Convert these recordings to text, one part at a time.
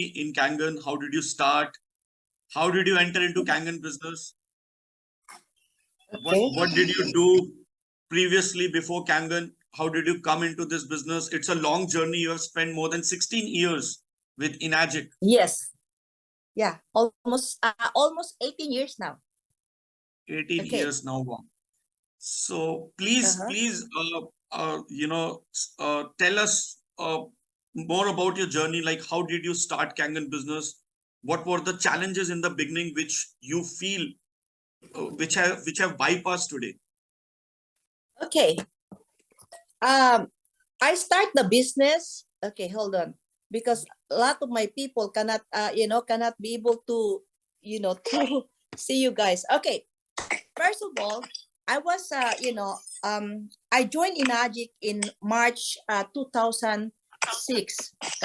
in Kangen? How did you start? How did you enter into Kangen business? Okay. What did you do previously before Kangen? How did you come into this business? It's a long journey. You have spent more than 16 years with Inagic. Yes. Yeah. Almost 18 years now. 18 Okay. years now. Wow. So please, Uh-huh. please, tell us more about your journey. Like, how did you start Kangen business? What were the challenges in the beginning, which you feel, which have bypassed today? Okay. I start the business. Okay, hold on. Because a lot of my people cannot cannot be able to to see you guys. Okay. First of all, I was I joined Inagic in March 2006.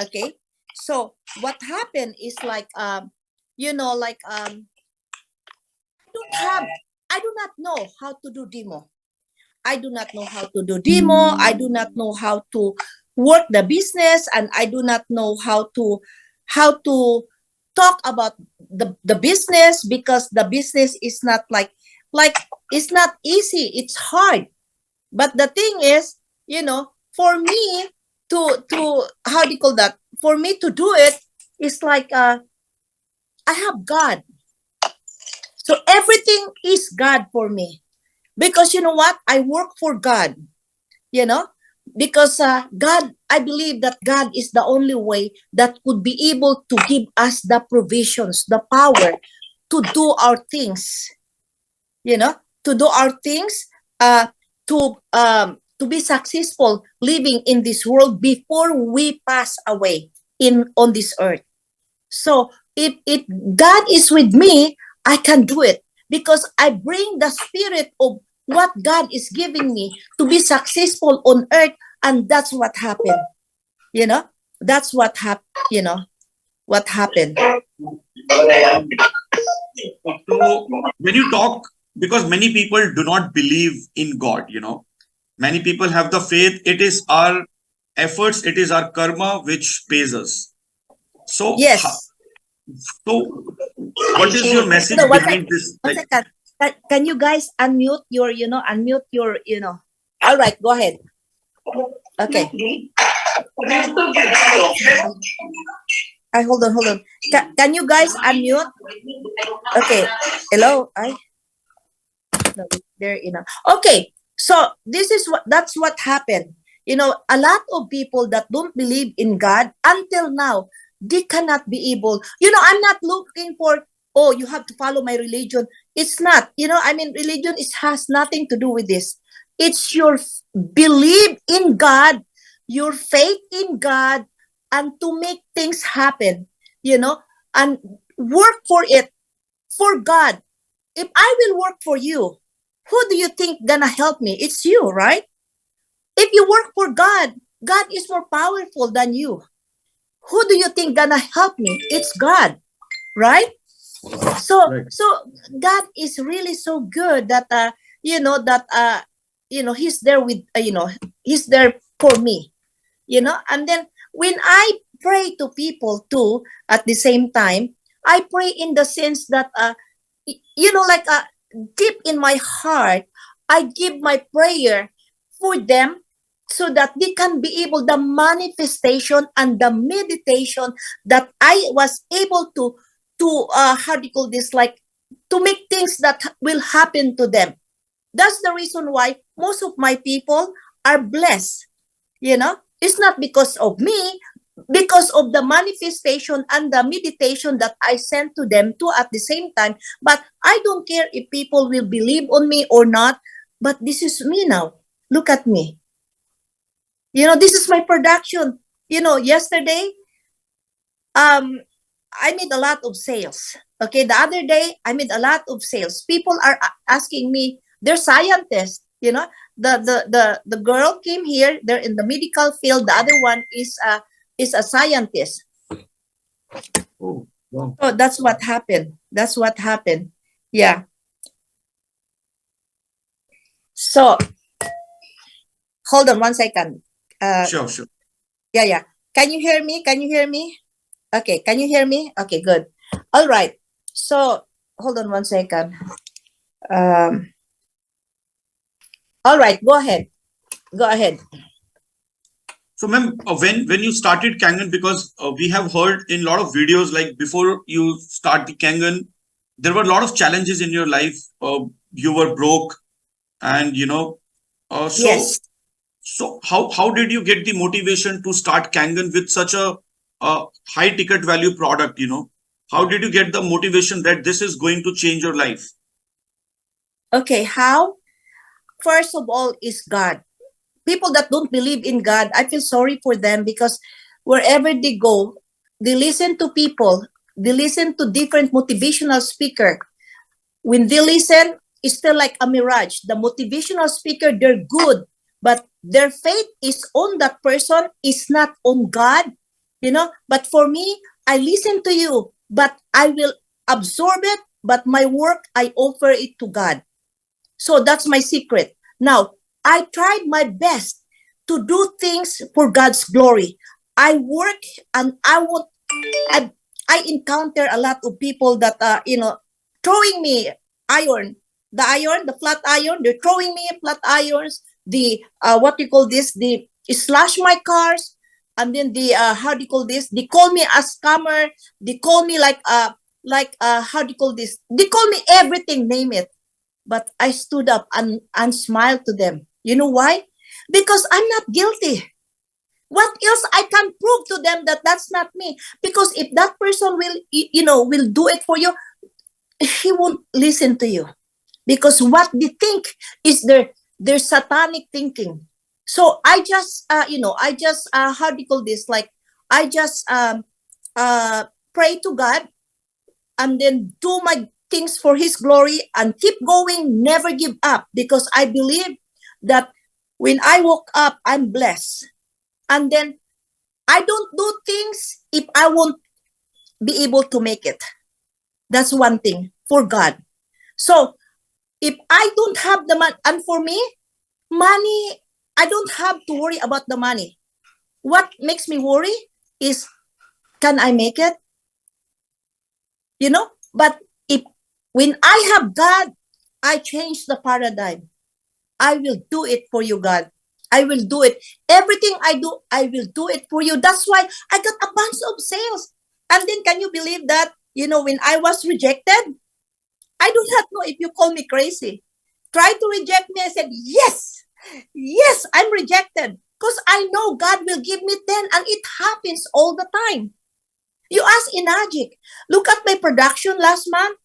Okay. So what happened is like I do not know how to do demo. I do not know how to do demo. I do not know how to work the business, and I do not know how to talk about the business, because the business is not like it's not easy. It's hard. But the thing is, for me to how do you call that? For me to do it is like I have God. So everything is God for me. Because you know what? I work for God, you know, because God, I believe that God is the only way that could be able to give us the provisions, the power to do our things, you know, to do our things, to be successful living in this world before we pass away in on this earth. So if God is with me, I can do it, because I bring the spirit of what God is giving me to be successful on earth, and that's what happened. You know, that's what happened. What happened. So when you talk, because many people do not believe in God, many people have the faith. It is our efforts, it is our karma which pays us. So, Yes. so what is your message So behind this? one Like, second. Can you guys unmute your. All right, go ahead. Okay. I hold on. Can you guys unmute? Okay. Hello. No, there. Okay. So that's what happened. A lot of people that don't believe in God until now, they cannot be able. I'm not looking for, oh, you have to follow my religion. It's not. I mean, religion has nothing to do with this. It's your belief in God, your faith in God, and to make things happen. And work for it, for God. If I will work for you, who do you think gonna help me? It's you, right? If you work for God, God is more powerful than you. Who do you think gonna help me? It's God, right? So right. so God is really so good that He's there with He's there for me. And then when I pray to people too, at the same time, I pray in the sense that like deep in my heart, I give my prayer for them, so that they can be able the manifestation and the meditation that I was able to how do you call this, like, to make things that will happen to them. That's the reason why most of my people are blessed. It's not because of me, because of the manifestation and the meditation that I sent to them too at the same time. But I don't care if people will believe on me or not. But this is me now. Look at me. This is my production. Yesterday, I made a lot of sales. Okay, the other day I made a lot of sales. People are asking me, they're scientists. The girl came here. They're in the medical field. The other one is a scientist. Oh, wow. So that's what happened. That's what happened. Yeah. So hold on one second. Sure, sure. Yeah, yeah. Can you hear me? Can you hear me? Okay, can you hear me? Okay, good. All right. So hold on 1 second. Um, all right, go ahead. Go ahead. So, ma'am, when you started Kangen, because we have heard in a lot of videos, like before you start the Kangen, there were a lot of challenges in your life. You were broke, and so Yes. how did you get the motivation to start Kangen with such a high ticket value product? How did you get the motivation that this is going to change your life? Okay, how? First of all is God. People that don't believe in God, I feel sorry for them because wherever they go, they listen to people, they listen to different motivational speaker. When they listen, it's still like a mirage. The motivational speaker, they're good, but their faith is on that person, is not on God. But for me, I listen to you, but I will absorb it, but my work, I offer it to God. So that's my secret. Now, I tried my best to do things for God's glory. I work and I, I encounter a lot of people that are, throwing me iron. The flat iron, they're throwing me flat irons. The, what do you call this? The slash my cars. And then the, how do you call this? They call me a scammer. They call me how do you call this? They call me everything, name it. But I stood up and smiled to them. You know why? Because I'm not guilty. What else I can prove to them that that's not me? Because if that person will do it for you, he won't listen to you. Because what they think is their satanic thinking. So I just how do you call this? Like I just pray to God and then do my things for his glory and keep going, never give up, because I believe that when I woke up, I'm blessed. And then I don't do things if I won't be able to make it. That's one thing for God. So if I don't have the money, and for me, money, I don't have to worry about the money. What makes me worry is, can I make it? But if when I have God, I change the paradigm. I will do it for you, God. I will do it. Everything I do, I will do it for you. That's why I got a bunch of sales. And then can you believe that, when I was rejected, I do not know if you call me crazy. Try to reject me. I said, yes, yes, I'm rejected. Because I know God will give me 10 and it happens all the time. You ask Inagic. Look at my production last month.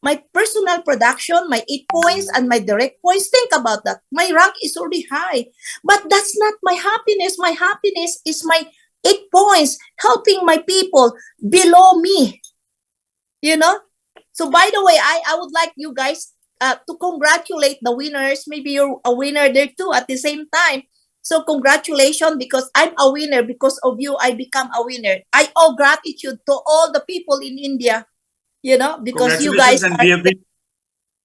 My personal production, my 8 points and my direct points. Think about that. My rank is already high. But that's not my happiness. My happiness is my 8 points, helping my people below me. So by the way, I would like you guys to congratulate the winners. Maybe you're a winner there too at the same time. So congratulations, because I'm a winner. Because of you, I become a winner. I owe gratitude to all the people in India, because you Congratulations, guys and are.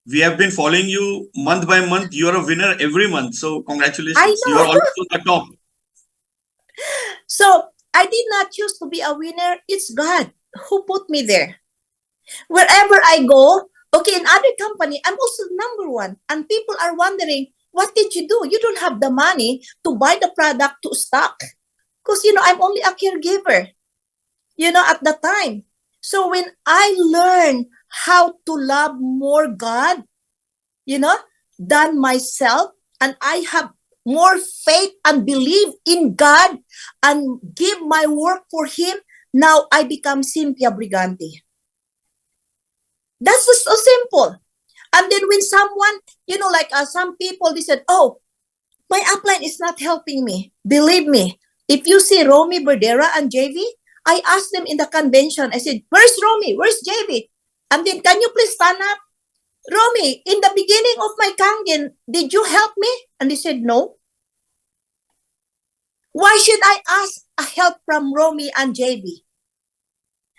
we have been following you month by month. You are a winner every month. So I congratulations. You are know. always on the top. So I did not choose to be a winner. It's God who put me there. Wherever I go, okay, in other company, I'm also number one. And people are wondering, what did you do? You don't have the money to buy the product to stock. Because, I'm only a caregiver, at the time. So when I learn how to love more God, than myself, and I have more faith and believe in God and give my work for Him, now I become Cynthia Brigante. That's just so simple. And then when someone, like some people, they said, oh, my upline is not helping me. Believe me, if you see Romy Berdera and JV, I asked them in the convention, I said, where's Romy? Where's JV? And then, can you please stand up? Romy, in the beginning of my Kangen, did you help me? And they said, no. Why should I ask a help from Romy and JV?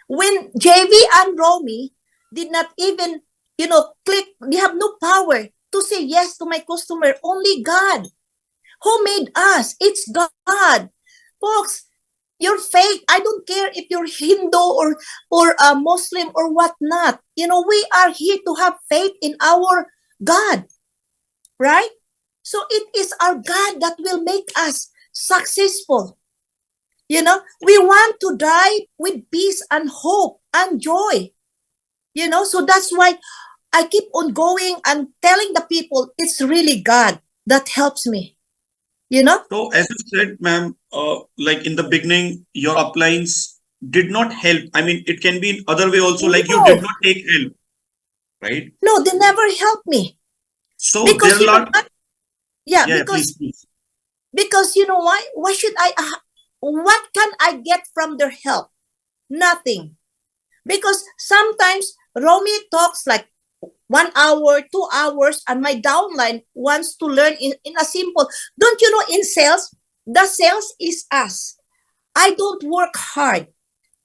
When JV and Romy did not even, click, they have no power to say yes to my customer. Only God. Who made us? It's God. Folks, Your faith, I don't care if you're Hindu or a Muslim or whatnot. We are here to have faith in our God, right? So it is our God that will make us successful. We want to die with peace and hope and joy. So that's why I keep on going and telling the people it's really God that helps me. So, as you said, ma'am, like in the beginning, your uplines did not help. I mean, it can be in other way also, like you did No, not take help, right? no, they never help me. So there Because you know are, what? Yeah, yeah, please, because please. because you know why? Why should what can I get from their help? Nothing. Because sometimes Romy talks like 1 hour, 2 hours, and my downline wants to learn in a simple. Don't you know in sales, the sales is us. I don't work hard.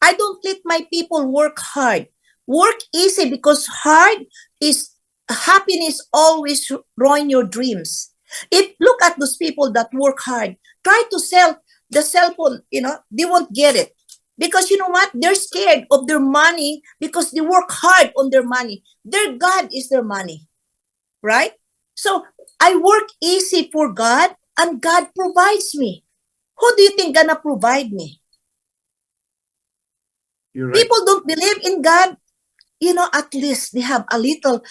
I don't let my people work hard. Work easy because hard is happiness always ruin your dreams. If look at those people that work hard, try to sell the cell phone, they won't get it. Because you know what? They're scared of their money because they work hard on their money. Their God is their money, right? So I work easy for God and God provides me. Who do you think gonna provide me? You're right. People don't believe in God, at least they have a little.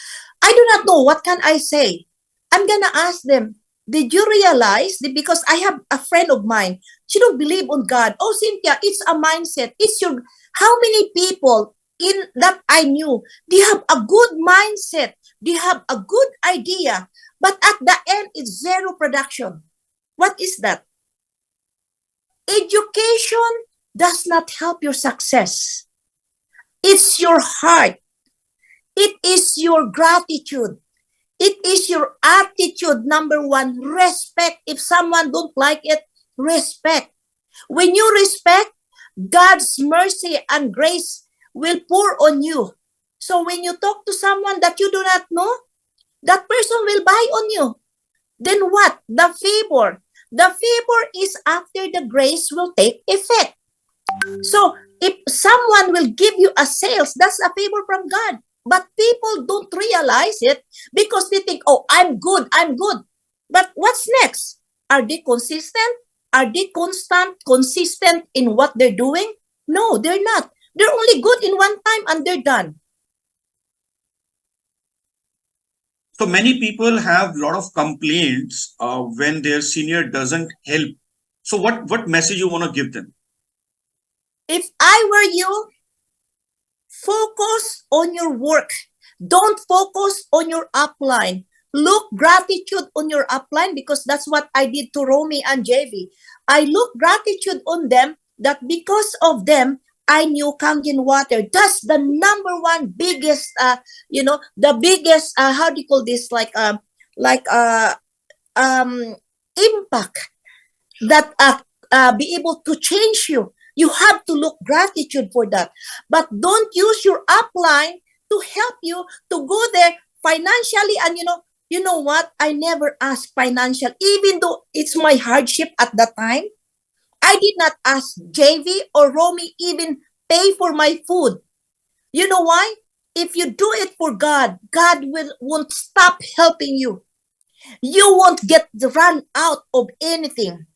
I do not know what can I say. I'm gonna ask them, did you realize that because I have a friend of mine, she don't believe on God. Oh, Cynthia, it's a mindset. It's your how many people in that I knew, they have a good mindset, they have a good idea, but at the end it's zero production. What is that? Education does not help your success. It's your heart. It is your gratitude. It is your attitude. Number one, respect. If someone don't like it, respect. When you respect, God's mercy and grace will pour on you. So when you talk to someone that you do not know, that person will buy on you. Then what? The favor. The favor is after the grace will take effect. So if someone will give you a sales, that's a favor from God. But people don't realize it because they think, oh, I'm good, I'm good. But what's next? Are they consistent? Are they consistent in what they're doing? No, they're not. They're only good in one time and they're done. So many people have a lot of complaints when their senior doesn't help. So what message you want to give them? If I were you, focus on your work. Don't focus on your upline. Look gratitude on your upline because that's what I did to Romy and JV. I look gratitude on them that because of them, I knew Kangen Water. That's the number one biggest, the biggest, how do you call this? Like, impact that be able to change you. You have to look gratitude for that. But don't use your upline to help you to go there financially. And you know what? I never asked financial, even though it's my hardship at that time. I did not ask JV or Romy even pay for my food. You know why? If you do it for God, God won't stop helping you. You won't get run out of anything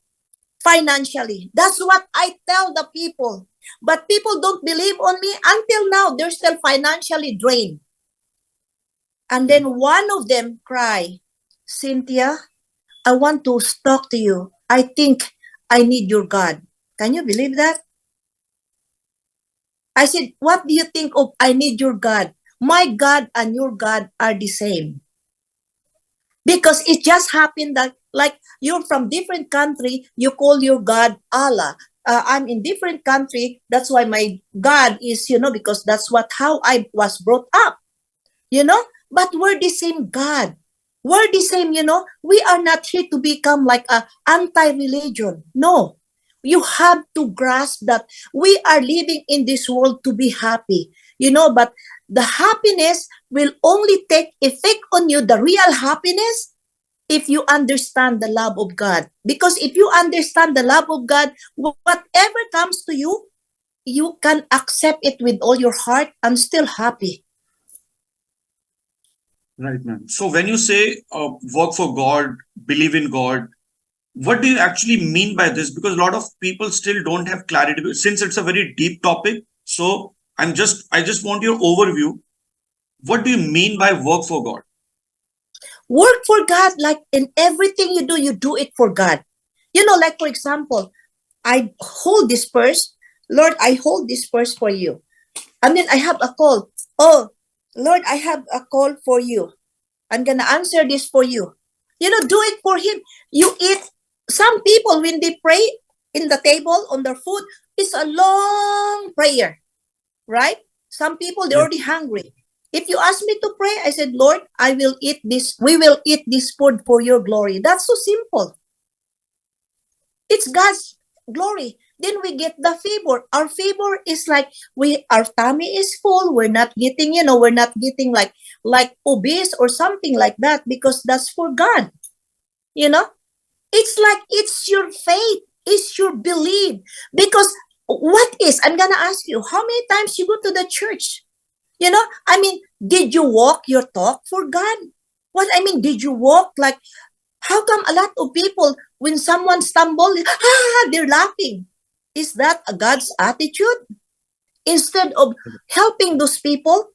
financially. That's what I tell the people. But people don't believe on me until now. They're still financially drained. And then one of them cry, Cynthia, I want to talk to you. I think I need your God. Can you believe that? I said, what do you think of I need your God? My God and your God are the same. Because it just happened that like you're from different country, you call your God Allah. I'm in different country, that's why my God is, because that's how I was brought up, but we're the same God. We're the same, we are not here to become like a anti-religion. No, you have to grasp that we are living in this world to be happy, but the happiness will only take effect on you, the real happiness, if you understand the love of God. Because if you understand the love of God, whatever comes to you, you can accept it with all your heart and still happy. Right, ma'am. So when you say work for God, believe in God, what do you actually mean by this? Because a lot of people still don't have clarity since it's a very deep topic. So I just want your overview. What do you mean by work for God? Work for God, like in everything you do it for God. You know, like for example, I hold this purse. Lord, I hold this purse for you. And then I have a call. Oh, Lord, I have a call for you. I'm gonna answer this for you. You know, do it for him. You eat. Some people when they pray in the table on their food, it's a long prayer, right? Some people they're Yeah. already hungry. If you ask me to pray, I said, Lord, I will eat this. We will eat this food for your glory. That's so simple. It's God's glory. Then we get the favor. Our favor is like our tummy is full. We're not getting, we're not getting like obese or something like that because that's for God. You know, it's like it's your faith, it's your belief. Because what is I'm gonna ask you, how many times you go to the church? I mean, did you walk your talk for God? What I mean, did you walk like how come a lot of people, when someone stumbles, they're laughing? Is that a God's attitude? Instead of helping those people,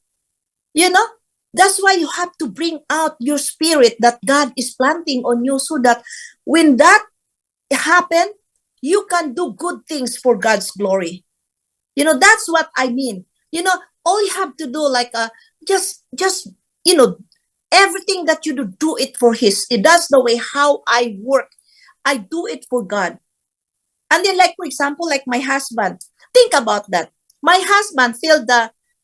you know, that's why you have to bring out your spirit that God is planting on you so that when that happen, you can do good things for God's glory. That's what I mean. All you have to do, like, just, you know, everything that you do it for his. That's the way how I work. I do it for God. And then, like, for example, like my husband, think about that. My husband filled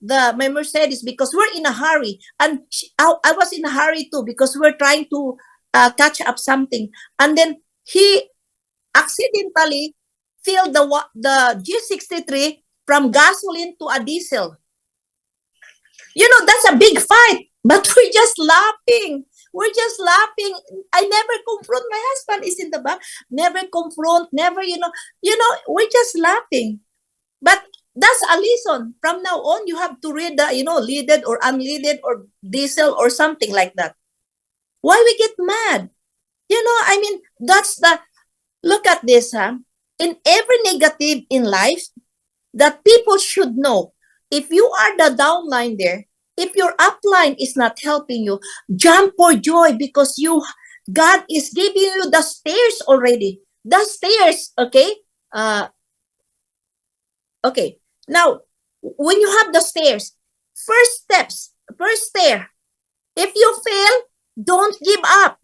my Mercedes because we're in a hurry. And I was in a hurry too because we're trying to catch up something. And then he accidentally filled the G63 from gasoline to a diesel. That's a big fight. But we're just laughing. We're just laughing. I never confront my husband. Is in the back. Never confront. Never. We're just laughing. But that's a lesson. From now on, you have to read the leaded or unleaded or diesel or something like that. Why we get mad? I mean, that's the look at this, huh? In every negative in life, that people should know. If you are the downline there, if your upline is not helping you, jump for joy because God is giving you the stairs already. The stairs, okay? Okay. Now, when you have the stairs, first stair. If you fail, don't give up.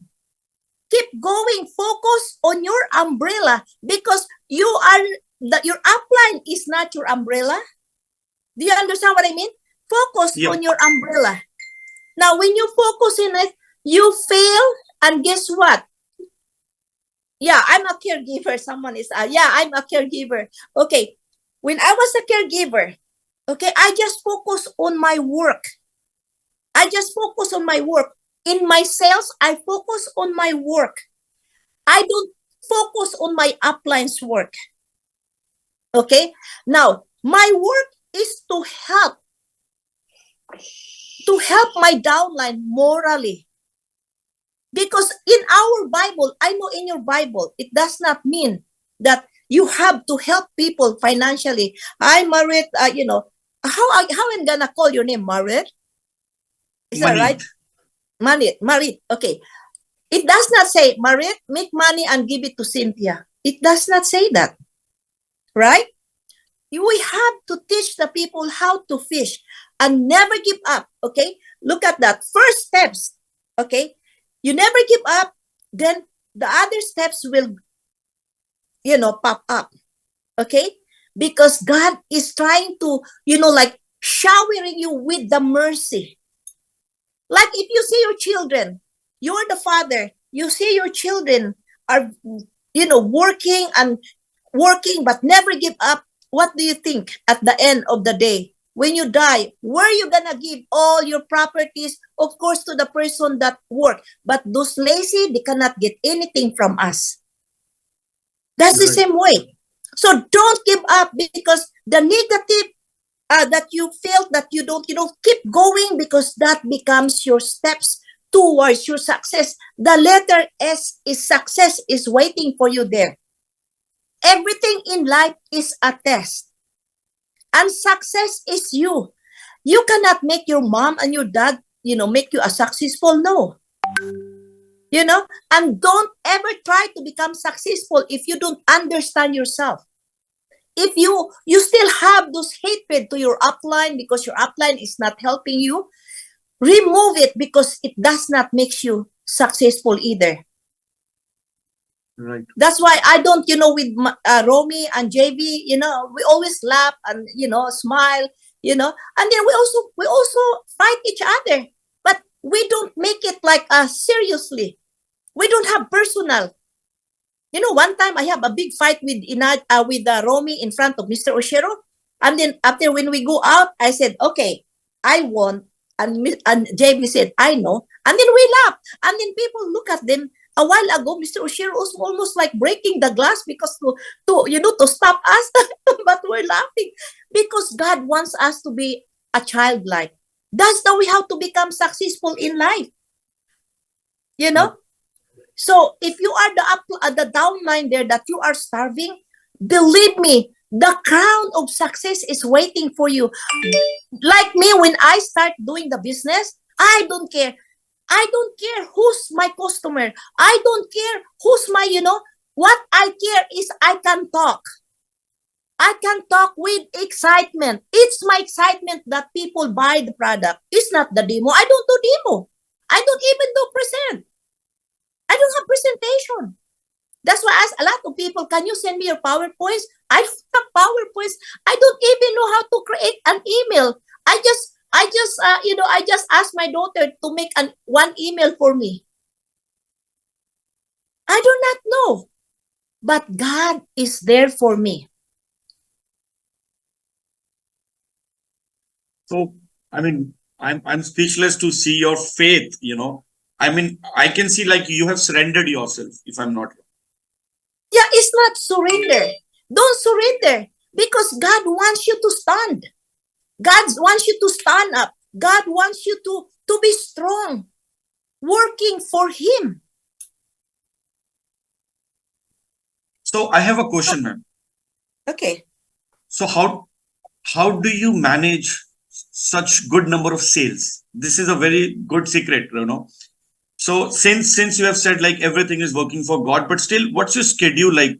Keep going. Focus on your umbrella because your upline is not your umbrella. Do you understand what I mean? Focus Yep. on your umbrella. Now, when you focus in it, you fail, and guess what? Yeah, I'm a caregiver. Someone is, I'm a caregiver. Okay, when I was a caregiver, okay, I just focus on my work. I just focus on my work. In my sales, I focus on my work. I don't focus on my upline's work. Okay, now my work is to help my downline morally. Because in our Bible, I know in your Bible, it does not mean that you have to help people financially. Hi, Marit, how I'm gonna call your name, Marit? Is that Money. right? Marit, okay. It does not say, Marit, make money and give it to Cynthia. It does not say that, right? We have to teach the people how to fish and never give up, okay? Look at that. First steps, okay? You never give up, then the other steps will, pop up, okay? Because God is trying to, like showering you with the mercy. Like if you see your children, you're the father, you see your children are, working and working but never give up. What do you think at the end of the day? when you die, where you gonna give all your properties? Of course, to the person that work. But those lazy, they cannot get anything from us. That's the Right. same way. So don't give up because the negative that you felt that you don't, keep going because that becomes your steps towards your success. The letter S is success is waiting for you there. Everything in life is a test. And success is you. You cannot make your mom and your dad, make you a successful. No. And don't ever try to become successful if you don't understand yourself. If you still have those hatred to your upline because your upline is not helping you, remove it because it does not make you successful either. Right. That's why I don't, with Romy and JB, we always laugh and, smile, and then we also fight each other, but we don't make it like seriously. We don't have personal. One time I have a big fight with Romy in front of Mr. Oshiro, and then after when we go out, I said, okay, I won, and JB said, I know, and then we laugh, and then people look at them. A while ago, Mr. Oshiro was almost like breaking the glass because to stop us, but we're laughing because God wants us to be a childlike. That's the way how to become successful in life. So if you are the downline there that you are starving, believe me, the crown of success is waiting for you. Like me, when I start doing the business, I don't care. I don't care who's my customer. I don't care who's my, what I care is I can talk. I can talk with excitement. It's my excitement that people buy the product. It's not the demo. I don't do demo. I don't even do present. I don't have presentation. That's why I ask a lot of people, can you send me your PowerPoints? I don't have PowerPoints. I don't even know how to create an email. I just asked my daughter to make one email for me. I do not know, but God is there for me. So, I mean, I'm speechless to see your faith, I mean, I can see like you have surrendered yourself, if I'm not wrong. Yeah, it's not surrender. Don't surrender because God wants you to stand. God wants you to stand up. God wants you to be strong, working for Him. So I have a question, ma'am. Okay. So how do you manage such good number of sales? This is a very good secret, So since you have said like everything is working for God, but still, what's your schedule like?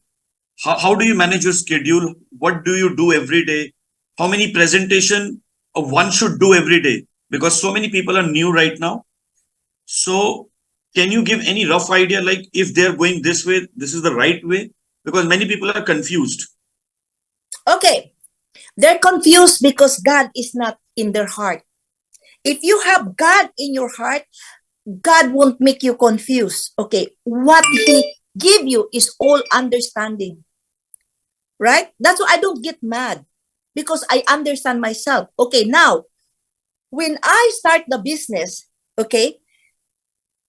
How do you manage your schedule? What do you do every day? How many presentation one should do every day? Because so many people are new right now. So can you give any rough idea like if they're going this way, this is the right way? Because many people are confused. Okay. They're confused because God is not in their heart. If you have God in your heart, God won't make you confused. Okay. What He give you is all understanding. Right? That's why I don't get mad because I understand myself. Okay. Now, when I start the business, okay,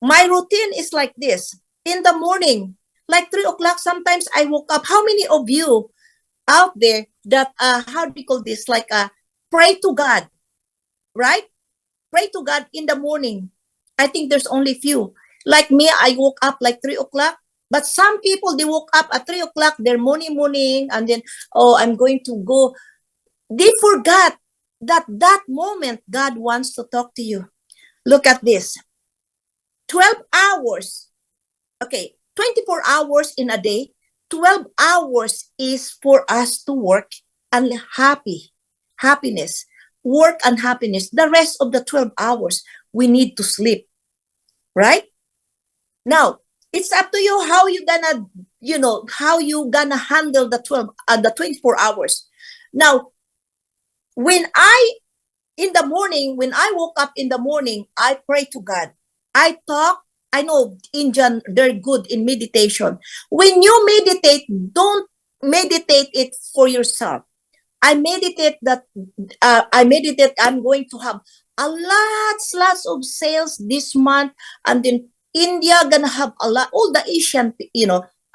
my routine is like this. In the morning, like 3 o'clock, sometimes I woke up. How many of you out there that, how do you call this? Like, pray to God, right? Pray to God in the morning. I think there's only few. Like me, I woke up like 3 o'clock. But some people, they woke up at 3 o'clock, they're morning, and then, oh, I'm going to go. They forgot that moment God wants to talk to you. Look at this. 12 hours. Okay, 24 hours in a day. 12 hours is for us to work and happiness. Work and happiness. The rest of the 12 hours, we need to sleep. Right? Now, it's up to you how you gonna, how you gonna handle the 24 hours. Now, when in the morning, when I woke up in the morning, I pray to God. I talk. I know Indian, they're good in meditation. When you meditate, don't meditate it for yourself. I meditate that I'm going to have a lots of sales this month, and then India gonna have a lot. All the Asian,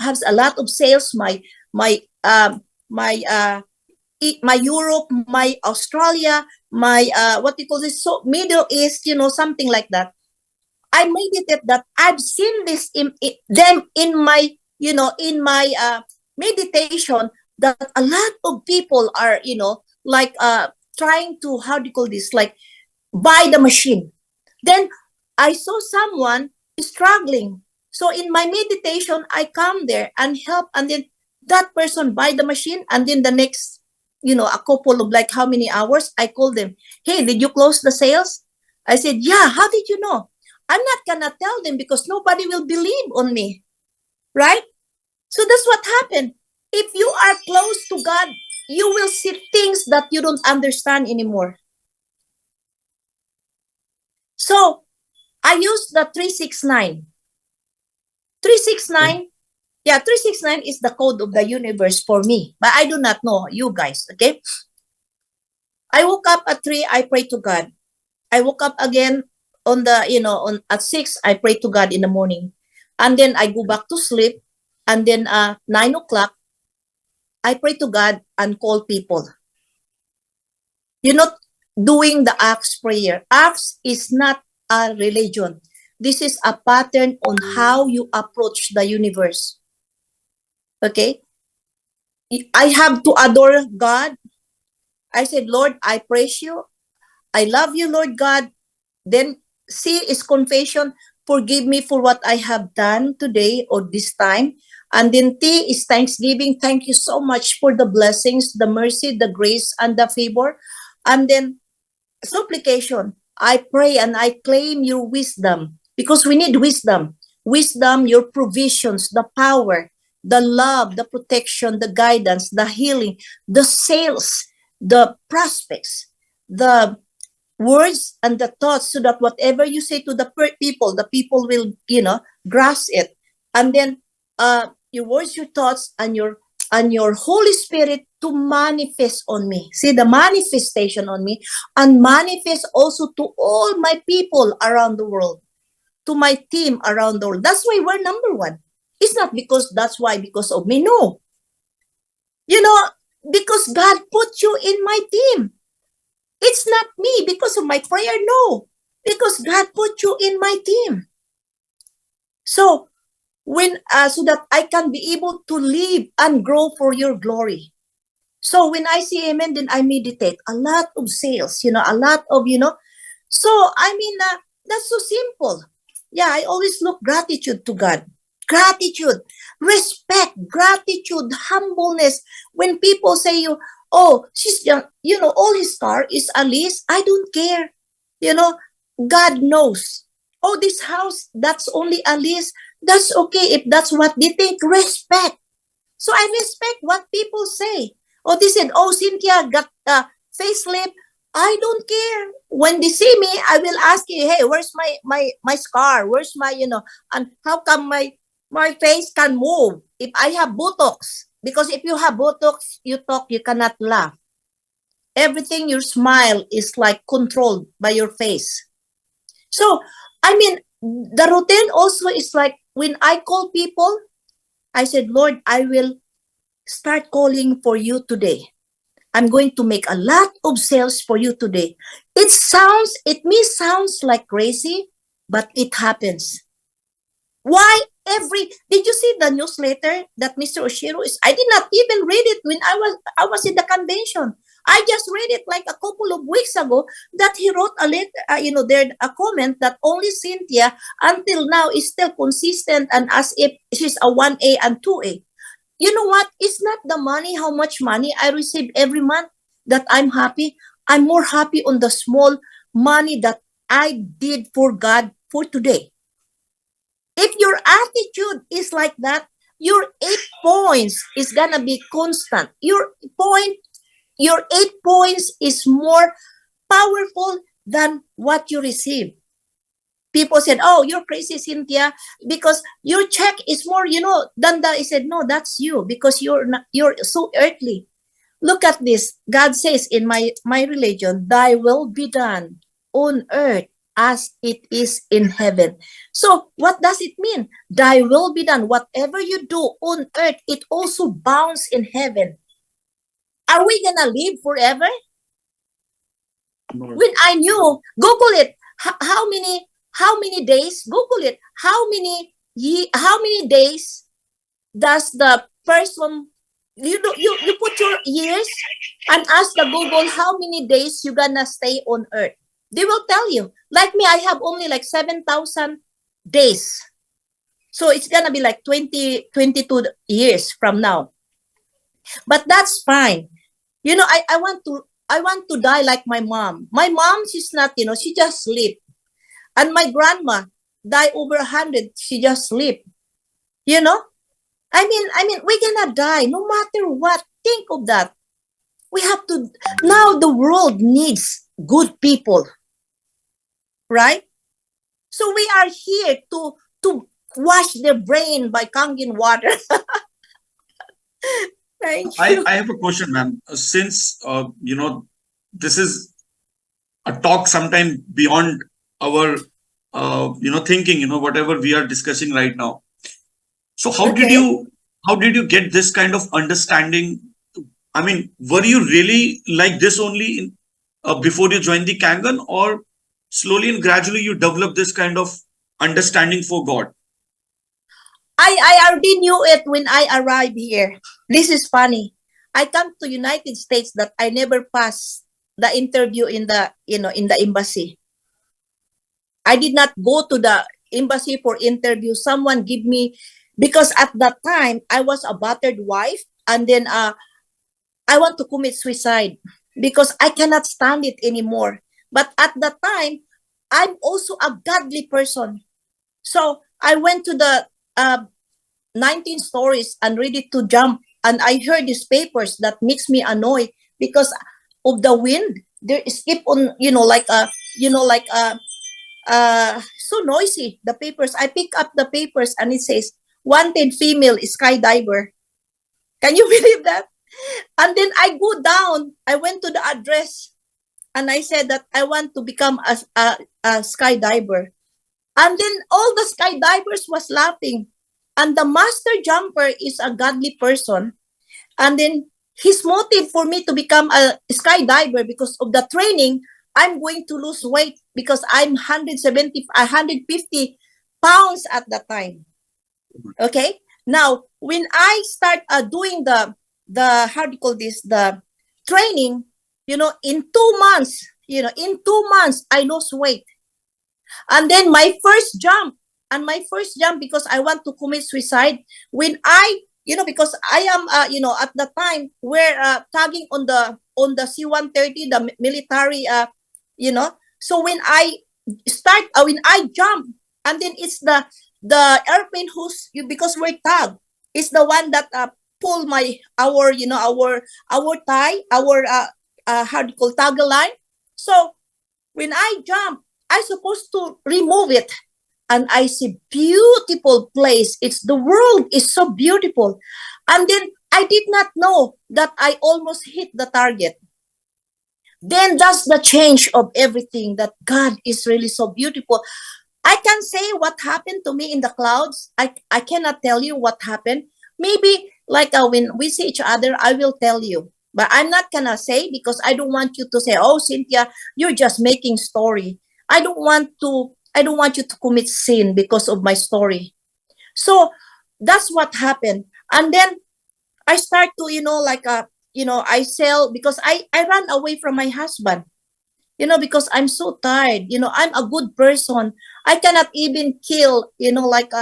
has a lot of sales. My my my Europe, my Australia, my what you call this, so Middle East, something like that. I meditate that I've seen this in them in my, in my meditation, that a lot of people are, like trying to, how do you call this, like buy the machine. Then I saw someone struggling. So in my meditation, I come there and help, and then that person buy the machine, and then the next, a couple of, like, how many hours, I call them, hey, did you close the sales? I said, yeah, how did you know? I'm not gonna tell them because nobody will believe on me, right? So that's what happened. If you are close to God, you will see things that you don't understand anymore. So I use the 369. 369, yeah, 369 is the code of the universe for me, but I do not know you guys, okay? I woke up at 3, I pray to God. I woke up again on the, on at 6, I pray to God in the morning. And then I go back to sleep. And then 9 o'clock, I pray to God and call people. You're not doing the Acts prayer. Acts is not a religion. This is a pattern on how you approach the universe. Okay? I have to adore God. I said, Lord, I praise you. I love you, Lord God. Then C is confession. Forgive me for what I have done today or this time. And then T is thanksgiving. Thank you so much for the blessings, the mercy, the grace, and the favor. And then supplication. I pray and I claim your wisdom, because we need wisdom. Wisdom, your provisions, the power, the love, the protection, the guidance, the healing, the sales, the prospects, the words and the thoughts, so that whatever you say to the people will, grasp it. And then your words, your thoughts, and your Holy Spirit to manifest on me. See the manifestation on me, and manifest also to all my people around the world, to my team around the world. That's why we're number one. It's not because because of me. No. Because God put you in my team. It's not me because of my prayer. No. Because God put you in my team. So so that I can be able to live and grow for your glory. So when I see amen, then I meditate. A lot of sales, a lot of, So, that's so simple. Yeah, I always look gratitude to God. Gratitude, respect, gratitude, humbleness. When people say oh, she's young, all his car is a lease, I don't care. God knows. Oh, this house, that's only a lease. That's okay if that's what they think. Respect. So I respect what people say. Oh, they said, oh, Cynthia got facelift. I don't care. When they see me, I will ask you, hey, where's my scar? Where's my, and how come my face can move if I have Botox? Because if you have Botox, you talk, you cannot laugh. Everything, your smile is like controlled by your face. So, the routine also is like when I call people, I said, Lord, I will start calling for you today. I'm going to make a lot of sales for you today. It may sounds like crazy, but it happens. Why did you see the newsletter that Mr. Oshiro is? I did not even read it when I was in the convention. I just read it like a couple of weeks ago that he wrote a letter, there a comment that only Cynthia until now is still consistent and as if she's a 1A and 2A. You know what? It's not the money, how much money I receive every month that I'm happy. I'm more happy on the small money that I did for God for today. If your attitude is like that, your 8 points is gonna be constant. Your 8 points is more powerful than what you receive. People said, oh, you're crazy, Cynthia, because your check is more, than that. I said, no, that's you, because you're so earthly. look at this. God says in my religion, thy will be done on earth as it is in heaven. So what does it mean? Thy will be done. Whatever you do on earth, it also bounds in heaven. Are we gonna live forever? No. When I knew, Google it. How many days? Google it. How many days does the person, you put your years and ask the Google how many days you gonna stay on earth. They will tell you. Like me, I have only like 7,000 days. So it's gonna be like 22 years from now. But that's fine. I want to die like my mom. My mom, she's not, she just sleep. And my grandma died over 100. She just sleep. You know, I mean, we're gonna die no matter what. Think of that. We have to. Now the world needs good people, right? So we are here to wash their brain by Kangen water. Thank you. I have a question, ma'am. Since this is a talk sometime beyond our thinking, whatever we are discussing right now. So Okay. how did you get this kind of understanding? I mean, were you really like this only before you joined the Kangan, or slowly and gradually you developed this kind of understanding for God? I already knew it when I arrived here. This is funny. I come to United States that I never passed the interview in the in the embassy. I did not go to the embassy for interview. Someone give me, because at that time I was a battered wife, and then I want to commit suicide because I cannot stand it anymore. But at that time, I'm also a godly person. So I went to the 19 stories and ready to jump. And I heard these papers that makes me annoyed because of the wind. There is keep on, like so noisy. The papers. I pick up the papers and it says wanted female skydiver. Can you believe that? And then I go down. I went to the address and I said that I want to become a skydiver. And then all the skydivers was laughing. And the master jumper is a godly person. And then his motive for me to become a skydiver because of the training, I'm going to lose weight because I'm 150 pounds at that time. Okay. Now, when I start doing the how do you call this, the training, in 2 months, I lost weight. And then my first jump, because I want to commit suicide, when I, because I am, at the time we're tagging on the C-130, the military, so when I jump, and then it's the airplane because we're tagged, is the one that pull our tie, our how do you call, tag line. So when I jump, I supposed to remove it, and I see beautiful place. It's the world is so beautiful, and then I did not know that I almost hit the target. Then that's the change of everything. That God is really so beautiful. I can say what happened to me in the clouds. I cannot tell you what happened. Maybe like when we see each other, I will tell you. But I'm not gonna say because I don't want you to say, "Oh, Cynthia, you're just making story." I don't want to. I don't want you to commit sin because of my story. So that's what happened. And then I start to, I sell because I ran away from my husband, because I'm so tired. I'm a good person. I cannot even kill, like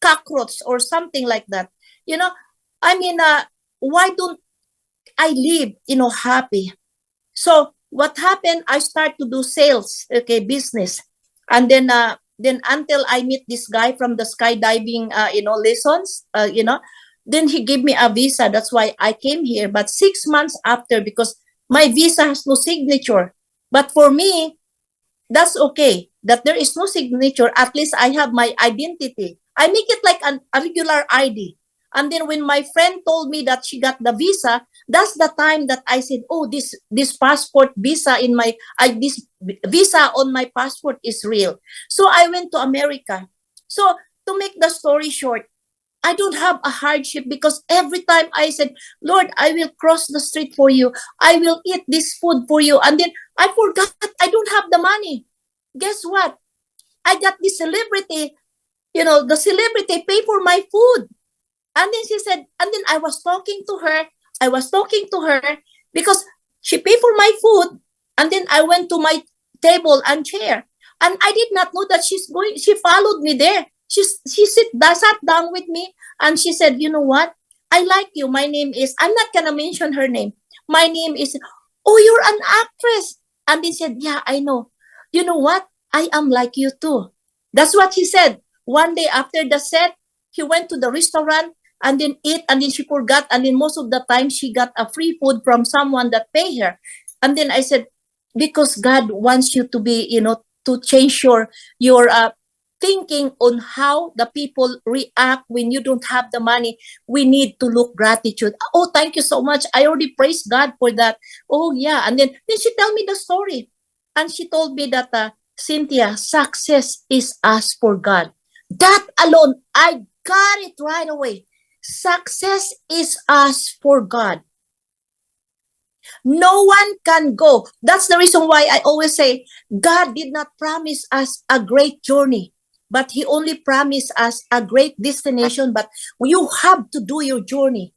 cockroach or something like that. You know, I mean, why don't I live, happy? So what happened? I start to do sales, okay, business, and then until I meet this guy from the skydiving, lessons, then he gave me a visa. That's why I came here. But 6 months after, because my visa has no signature. But for me, that's okay. That there is no signature. At least I have my identity. I make it like a regular ID. And then when my friend told me that she got the visa, That's the time that I said, oh, this passport visa in my, this visa on my passport is real. So I went to America. So to make the story short, I don't have a hardship because every time I said, Lord, I will cross the street for you. I will eat this food for you. And then I forgot I don't have the money. Guess what? I got this celebrity, the celebrity pay for my food. And then she said, and then I was talking to her. I was talking to her because she paid for my food. And then I went to my table and chair. And I did not know that she followed me there. Sat down with me and she said, you know what? I like you. My name is, I'm not going to mention her name. My name is, oh, you're an actress. And they said, yeah, I know. You know what? I am like you too. That's what he said. One day after the set, he went to the restaurant and then ate, and then she forgot, and then most of the time she got a free food from someone that pay her. And then I said, because God wants you to be, to change your thinking on how the people react when you don't have the money. We need to look gratitude. Oh, thank you so much. I already praised God for that. Oh yeah. And then she tell me the story, and she told me that Cynthia, success is asked for God. That alone, I got it right away. Success is asked for God. No one can go. That's the reason why I always say God did not promise us a great journey, but He only promised us a great destination. But you have to do your journey.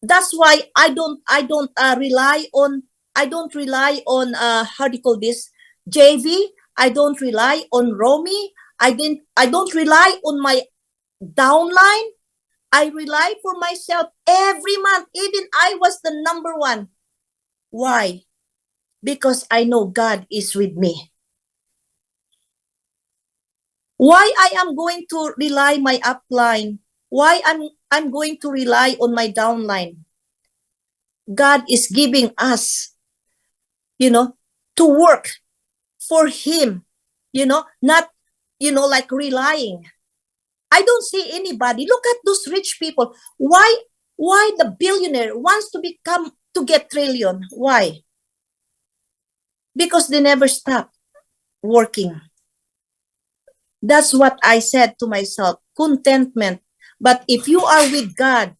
That's why I don't rely on how do you call this, JV. I don't rely on Romy. I don't rely on my downline. I rely for myself every month. Even I was the number one. Why? Because I know God is with me. Why I am going to rely my upline? Why I'm going to rely on my downline? God is giving us, to work for Him, not, like relying. I don't see anybody. Look at those rich people. Why the billionaire wants to get trillion? Why? Because they never stop working. That's what I said to myself, contentment. But if you are with God,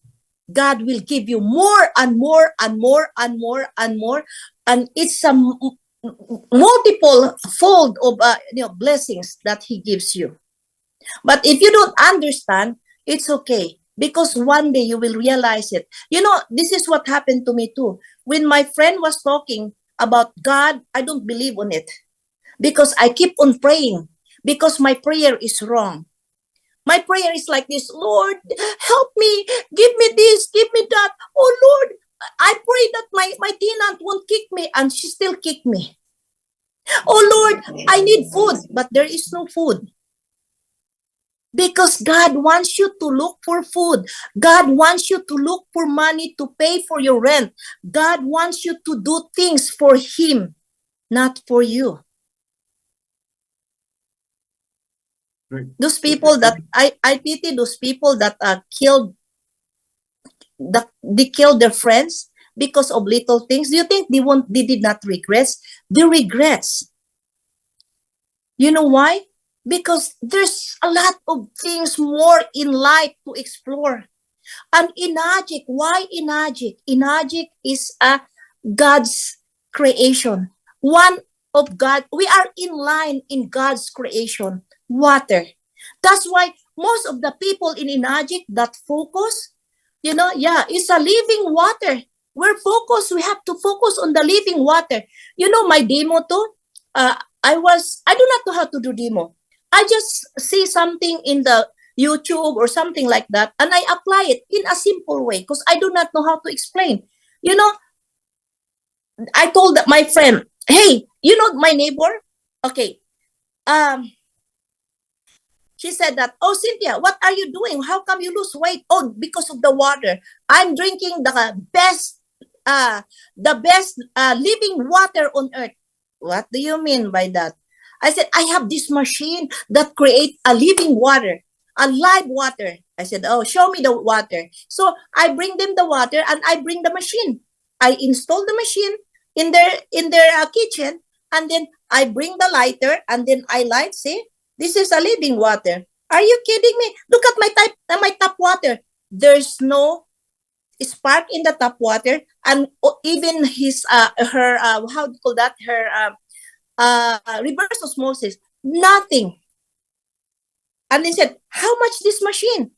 God will give you more and more and more and more and more. And it's a multiple fold of blessings that He gives you. But if you don't understand, it's okay. Because one day you will realize it. This is what happened to me too. When my friend was talking about God, I don't believe on it. Because I keep on praying. Because my prayer is wrong. My prayer is like this: Lord, help me. Give me this, give me that. Oh Lord, I pray that my tenant won't kick me, and she still kick me. Oh Lord, I need food, but there is no food. Because God wants you to look for food. God wants you to look for money to pay for your rent. God wants you to do things for Him, not for you. Right. Those people that I pity those people that they killed their friends because of little things. Do you think they did not regret? They regrets. You know why? Because there's a lot of things more in life to explore. And Inagic, why Inagic? Inagic is a God's creation. One of God, we are in line in God's creation. Water. That's why most of the people in Inagic that focus, it's a living water. We're focused, we have to focus on the living water. My demo too, I do not know how to do demo. I just see something in the YouTube or something like that, and I apply it in a simple way because I do not know how to explain. I told my friend, hey, my neighbor? Okay. She said that, oh, Cynthia, what are you doing? How come you lose weight? Oh, because of the water. I'm drinking the best living water on earth. What do you mean by that? I said, I have this machine that creates a living water, a live water. I said, oh, show me the water. So I bring them the water and I bring the machine. I install the machine in their kitchen, and then I bring the lighter and then I light. See, this is a living water. Are you kidding me? Look at my tap water. There's no spark in the tap water, and even his her how do you call that, her reverse osmosis, nothing. And they said, how much this machine?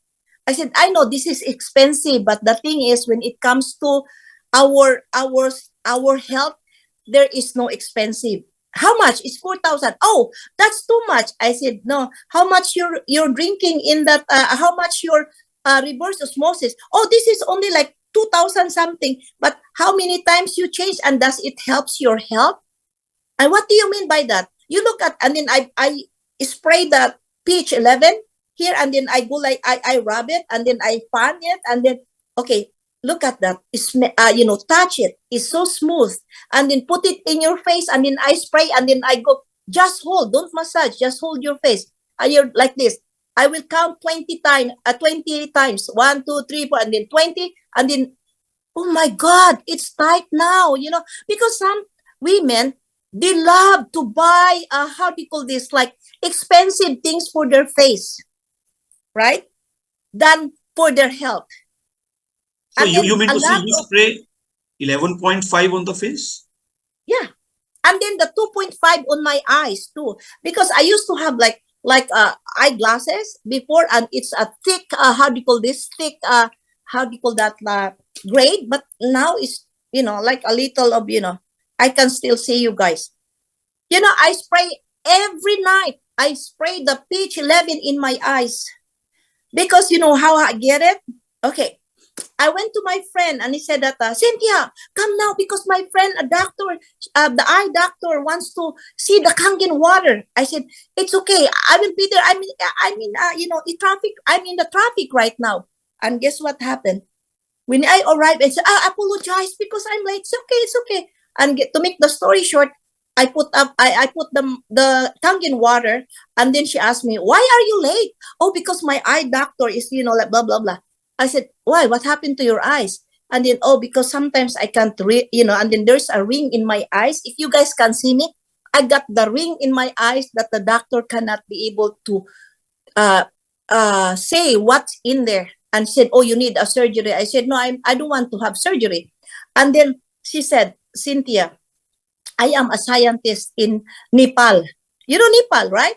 I said, I know this is expensive, but the thing is, when it comes to our health, there is no expensive. How much? It's 4,000. Oh, that's too much. I said, no. How much you're drinking in that? How much your reverse osmosis? Oh, this is only like 2,000 something. But how many times you change, and does it helps your health? And what do you mean by that? You look at, and then I spray the pH 11 here, and then I go like I rub it, and then I fan it, and then okay, look at that. It's touch it. It's so smooth, and then put it in your face, and then I spray, and then I go, just hold, don't massage, just hold your face. And you're like this. I will count 20 times, 20 times, 1, 2, 3, 4, and then 20, and then oh my God, it's tight now. Because some women, they love to buy how do you call this, like expensive things for their face, right, than for their health. So And you, then you mean a to say lot you of, spray 11.5 on the face? yeah, and then the 2.5 on my eyes too, because I used to have like eyeglasses before, and it's a thick how do you call this, thick how do you call that, grade, but now it's like a little of, I can still see you guys. I spray every night. I spray the pH 11 in my eyes, because you know how I get it. Okay, I went to my friend and he said that, Cynthia, come now, because my friend, a doctor, the eye doctor, wants to see the Kangen water. I said, it's okay. I will be there. The traffic. I'm in the traffic right now. And guess what happened? When I arrived, I said, I apologize because I'm late. It's okay. It's okay. And to make the story short, I put the Kangen water, and then she asked me, why are you late? Oh, because my eye doctor is, like blah, blah, blah. I said, why? What happened to your eyes? And then, oh, because sometimes I can't read, and then there's a ring in my eyes. If you guys can see me, I got the ring in my eyes that the doctor cannot be able to uh, say what's in there, and said, oh, you need a surgery. I said, no, I don't want to have surgery. And then she said, Cynthia, I am a scientist in Nepal. You know Nepal, right?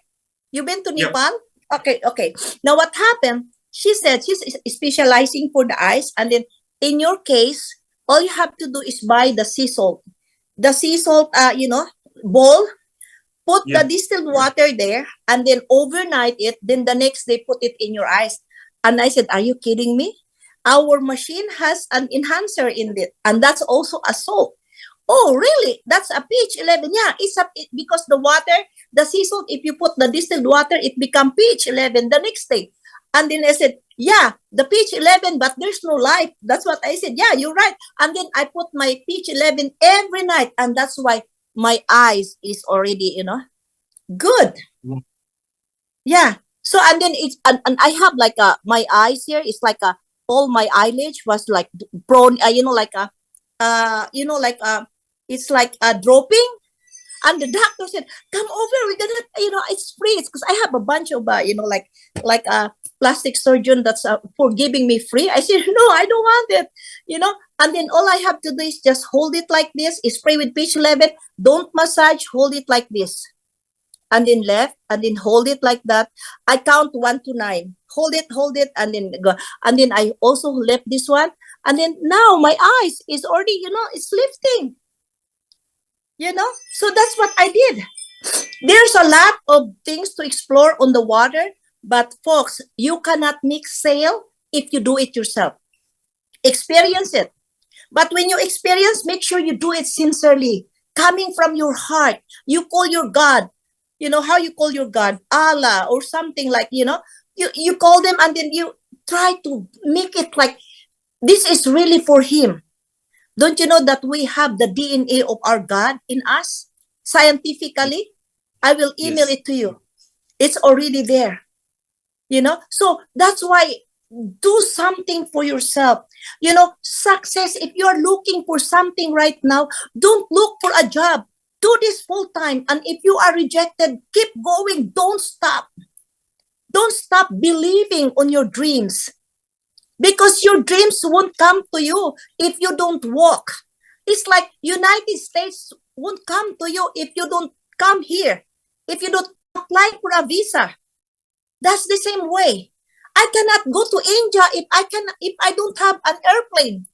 You've been to Yep. Nepal? Okay, okay. Now what happened? She said she's specializing for the eyes, and then in your case, all you have to do is buy the sea salt. The sea salt, bowl, put the Yeah. distilled water there, and then overnight it, then the next day put it in your eyes. And I said, are you kidding me? Our machine has an enhancer in it, and that's also a salt. Oh, really? That's a pH 11. Yeah, because the water, the sea salt, if you put the distilled water, it become pH 11 the next day. And then I said, yeah, the pH 11, but there's no light. That's what I said. Yeah, you're right. And then I put my pH 11 every night, and that's why my eyes is already, good. Mm. Yeah. So, and then and I have like my eyes here is like all my eyelids was like prone, like like it's like dropping. And the doctor said, come over, we're gonna, it's free. It's because I have a bunch of like a plastic surgeon that's for giving me free. I said, no, I don't want it. And then all I have to do is just hold it like this, spray with pH 11, don't massage, hold it like this, and then left, and then hold it like that. I count 1 to 9. Hold it, and then go. And then I also left this one, and then now my eyes is already, it's lifting. So that's what I did. There's a lot of things to explore on the water, but folks, you cannot mix sail if you do it yourself. Experience it. But when you experience, make sure you do it sincerely, coming from your heart. You call your God. You know how you call your God? Allah or something like, you call them, and then you try to make it like this is really for Him. Don't you know that we have the DNA of our God in us? Scientifically, I will email Yes. it to you. It's already there. So that's why do something for yourself. Success, if you're looking for something right now, don't look for a job. Do this full time. And if you are rejected, keep going. Don't stop. Don't stop believing on your dreams, because your dreams won't come to you if you don't walk. It's like United States won't come to you if you don't come here, if you don't apply for a visa. That's the same way. I cannot go to India if I don't have an airplane.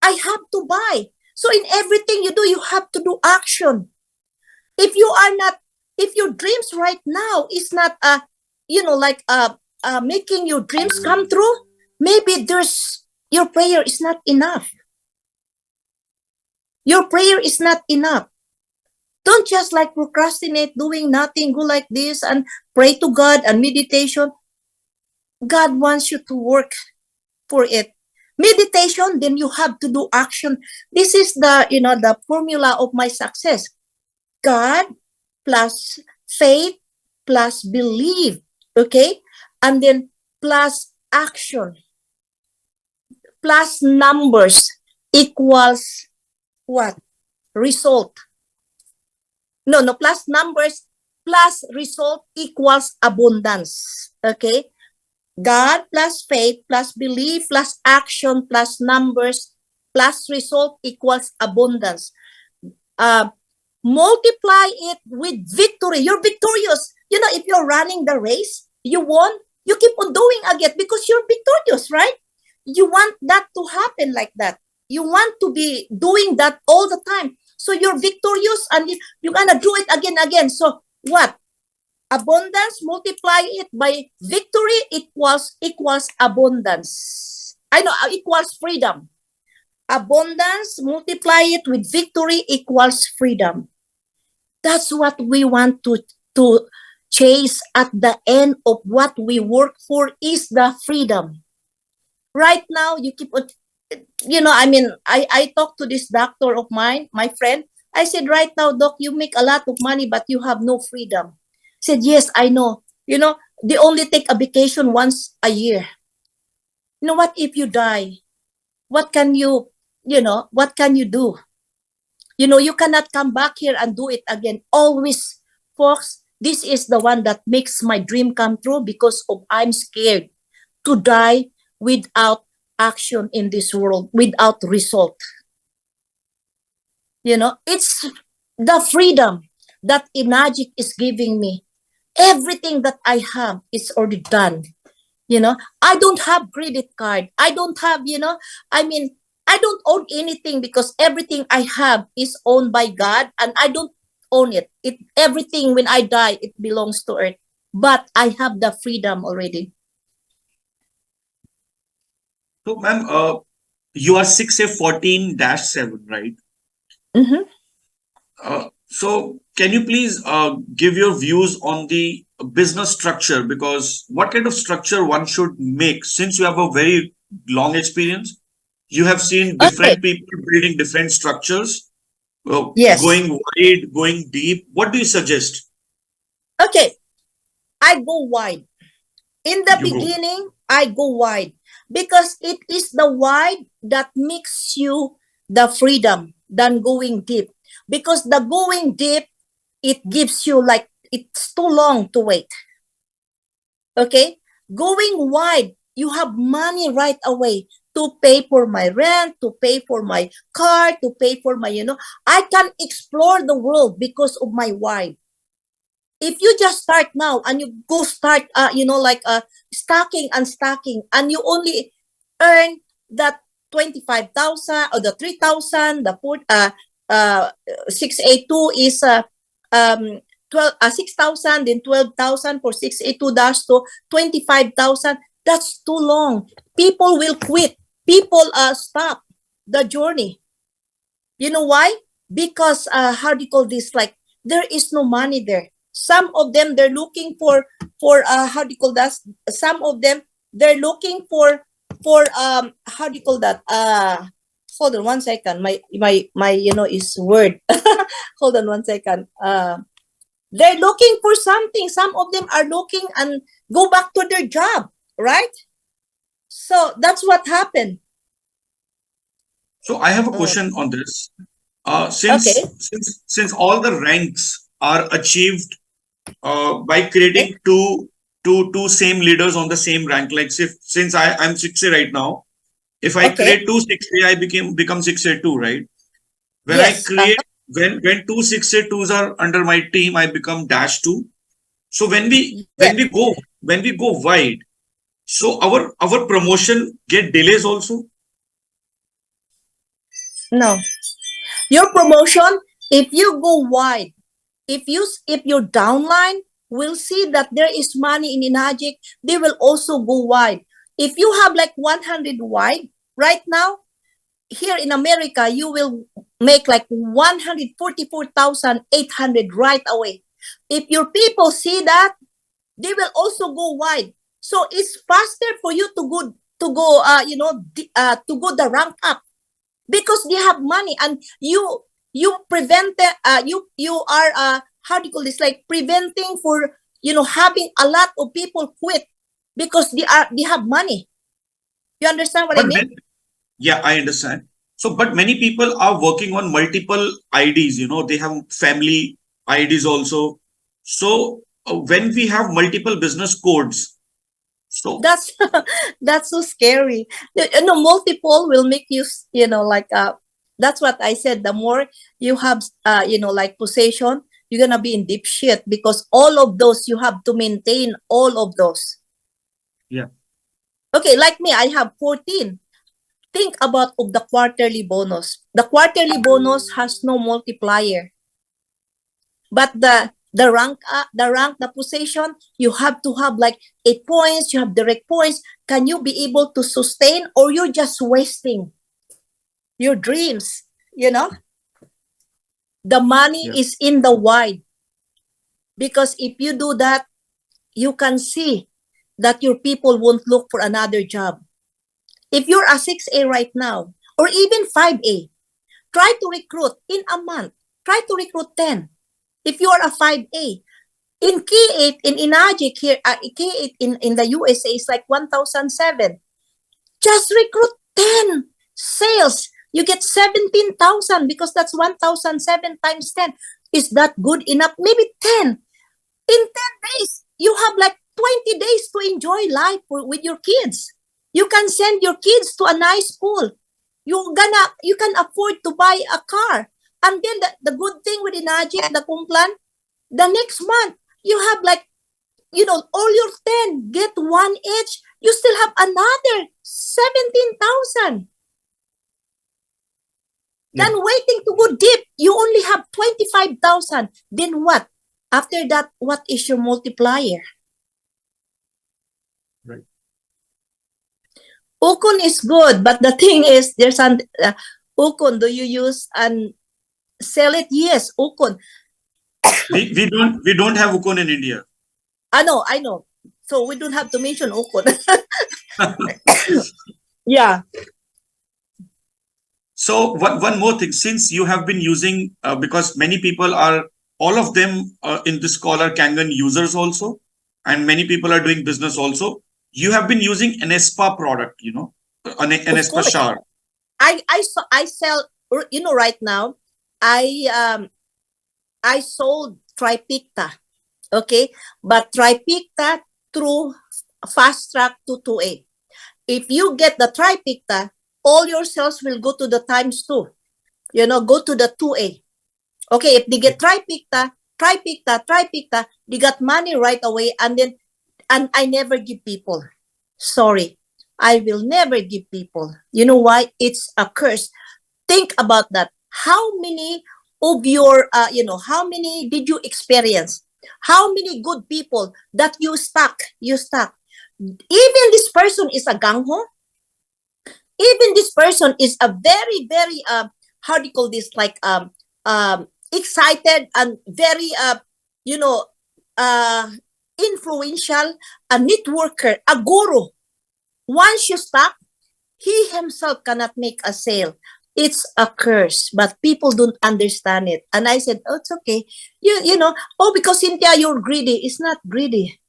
I have to buy. So in everything you do, you have to do action. If you are not, if your dreams right now is not making your dreams come true, maybe your prayer is not enough. Your prayer is not enough. Don't just like procrastinate, doing nothing, go like this and pray to God and meditation. God wants you to work for it. Meditation, then you have to do action. This is the formula of my success. God plus faith plus belief, okay? And then plus action plus numbers equals what? Result. No, plus numbers plus result equals abundance, okay? God plus faith plus belief plus action plus numbers plus result equals abundance. Multiply it with victory. You're victorious. If you're running the race, you won, you keep on doing again because you're victorious, right? You want that to happen like that. You want to be doing that all the time. So you're victorious and you're going to do it again. So what? Abundance, multiply it by victory equals abundance. I know, equals freedom. Abundance, multiply it with victory equals freedom. That's what we want to chase at the end of what we work for is the freedom. Right now, you keep on, I talked to this doctor of mine, my friend. I said, right now, doc, you make a lot of money, but you have no freedom. Said, yes, I know. They only take a vacation once a year. What if you die? What can you do? You cannot come back here and do it again. Always, folks, this is the one that makes my dream come true because I'm scared to die without action in this world, without result. It's the freedom that Enagic is giving me. Everything that I have is already done. I don't have credit card. I don't have, I don't own anything because everything I have is owned by God and I don't own it. Everything when I die, it belongs to earth. But I have the freedom already. So, ma'am, you are 6A14-7, right? Mm-hmm. So, can you please give your views on the business structure? Because what kind of structure one should make, since you have a very long experience, you have seen Okay. different people building different structures, Yes. going wide, going deep. What do you suggest? Okay. I go wide. In the You go. beginning, I go wide because it is the wide that makes you the freedom than going deep. Because the going deep, it gives you like, it's too long to wait. Okay? Going wide, you have money right away to pay for my rent, to pay for my car, to pay for my, I can explore the world because of my wide. If you just start now and you go start, stacking and stacking, and you only earn that 25,000 or the 3,000, the 682 is 6,000, then 12,000 for 682 dash to 25,000. That's too long. People will quit. People stop the journey. You know why? Because how do you call this? Like there is no money there. Some of them they're looking for how do you call that? Some of them they're looking for how do you call that? Hold on 1 second. My is word. Hold on 1 second. They're looking for something. Some of them are looking and go back to their job, right? So that's what happened. So I have a Mm. question on this. Okay. Since all the ranks are achieved by Okay. creating two same leaders on the same rank, like since I'm 6A right now, if I Okay. create two 6A, I become 6A two, right? When I Yes. create when two 6A twos are under my team, I become dash two. So Yes. when we go wide, so our promotion get delays also. No. Your promotion, if you go wide, if your downline will see that there is money in Inagic, they will also go wide. If you have like 100 wide right now, here in America, you will make like 144,800 right away. If your people see that, they will also go wide. So it's faster for you to go the rank up because they have money, and you prevent you are how do you call this, like preventing for having a lot of people quit because they have money. You understand what I But mean? when, yeah, I understand. So, but many people are working on multiple IDs. They have family IDs also. So, when we have multiple business codes, so That's that's so scary. Multiple will make you that's what I said. The more you have like possession, you're gonna be in deep shit because all of those you have to maintain all of those. yeah, Okay, like me, I have 14. Think about of the quarterly bonus. The quarterly bonus has no multiplier, but the position, you have to have like 8 points. You have direct points. Can you be able to sustain, or you're just wasting your dreams? You know, the money yeah, is in the wide, because if you do that, you can see that your people won't look for another job. If you're a 6A right now, or even 5A, try to recruit in a month. Try to recruit 10. If you are a 5A, in K8, in Inagic here, K8 in the USA is like 1,007. Just recruit 10 sales. You get 17,000 because that's 1,007 times 10. Is that good enough? Maybe 10. In 10 days, you have like 20 days to enjoy life with your kids. You can send your kids to a nice school. You can afford to buy a car. And then the good thing with Inagic, the Kumplan, the next month, you have like, all your 10, get one each, you still have another 17,000. yeah, Then waiting to go deep, you only have 25,000. Then what? After that, what is your multiplier? right. Ukon is good, but the thing is, there's an Ukon. Do you use and sell it? Yes, Ukon. We don't have Ukon in India. I know. So we don't have to mention Ukon. Yeah. So one more thing, since you have been using, because many people are, all of them in this call are Kangen users also, and many people are doing business also. You have been using an Espa product, an Of Espa course. shower. I sell, right now. I sold Tripicta, okay? But Tripicta through fast track to 2A. If you get the Tripicta, all your sales will go to the times 2. Go to the 2A. Okay, if they get Tripicta, they got money right away, and I never give people. Sorry. I will never give people. You know why? It's a curse. Think about that. How many of your how many did you experience? How many good people that you stuck? Even this person is a gangho. Even this person is a very very how do you call this, like excited and very you know uh influential, a networker, a guru. Once you stop, he himself cannot make a sale. It's a curse, but people don't understand it. And I said, oh, it's okay. Because Cynthia, you're greedy. It's not greedy.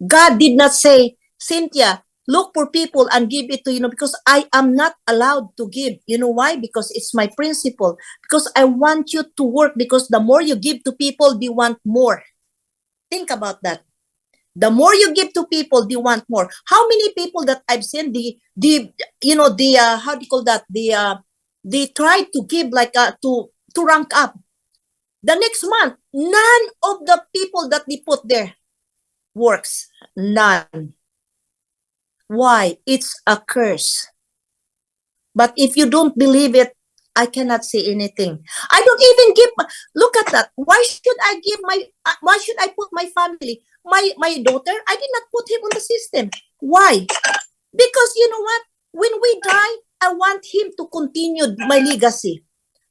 God did not say, Cynthia, look for people and give it to, because I am not allowed to give. You know why? Because it's my principle. Because I want you to work, because the more you give to people, they want more. Think about that. The more you give to people, they want more. How many people that I've seen, how do you call that? They try to give like to rank up. The next month, none of the people that they put there works. None. Why? It's a curse. But if you don't believe it, I cannot say anything. I don't even give. Look at that. Why should I give my? Why should I put my family? My daughter. I did not put him on the system. Why? Because you know what? When we die, I want him to continue my legacy.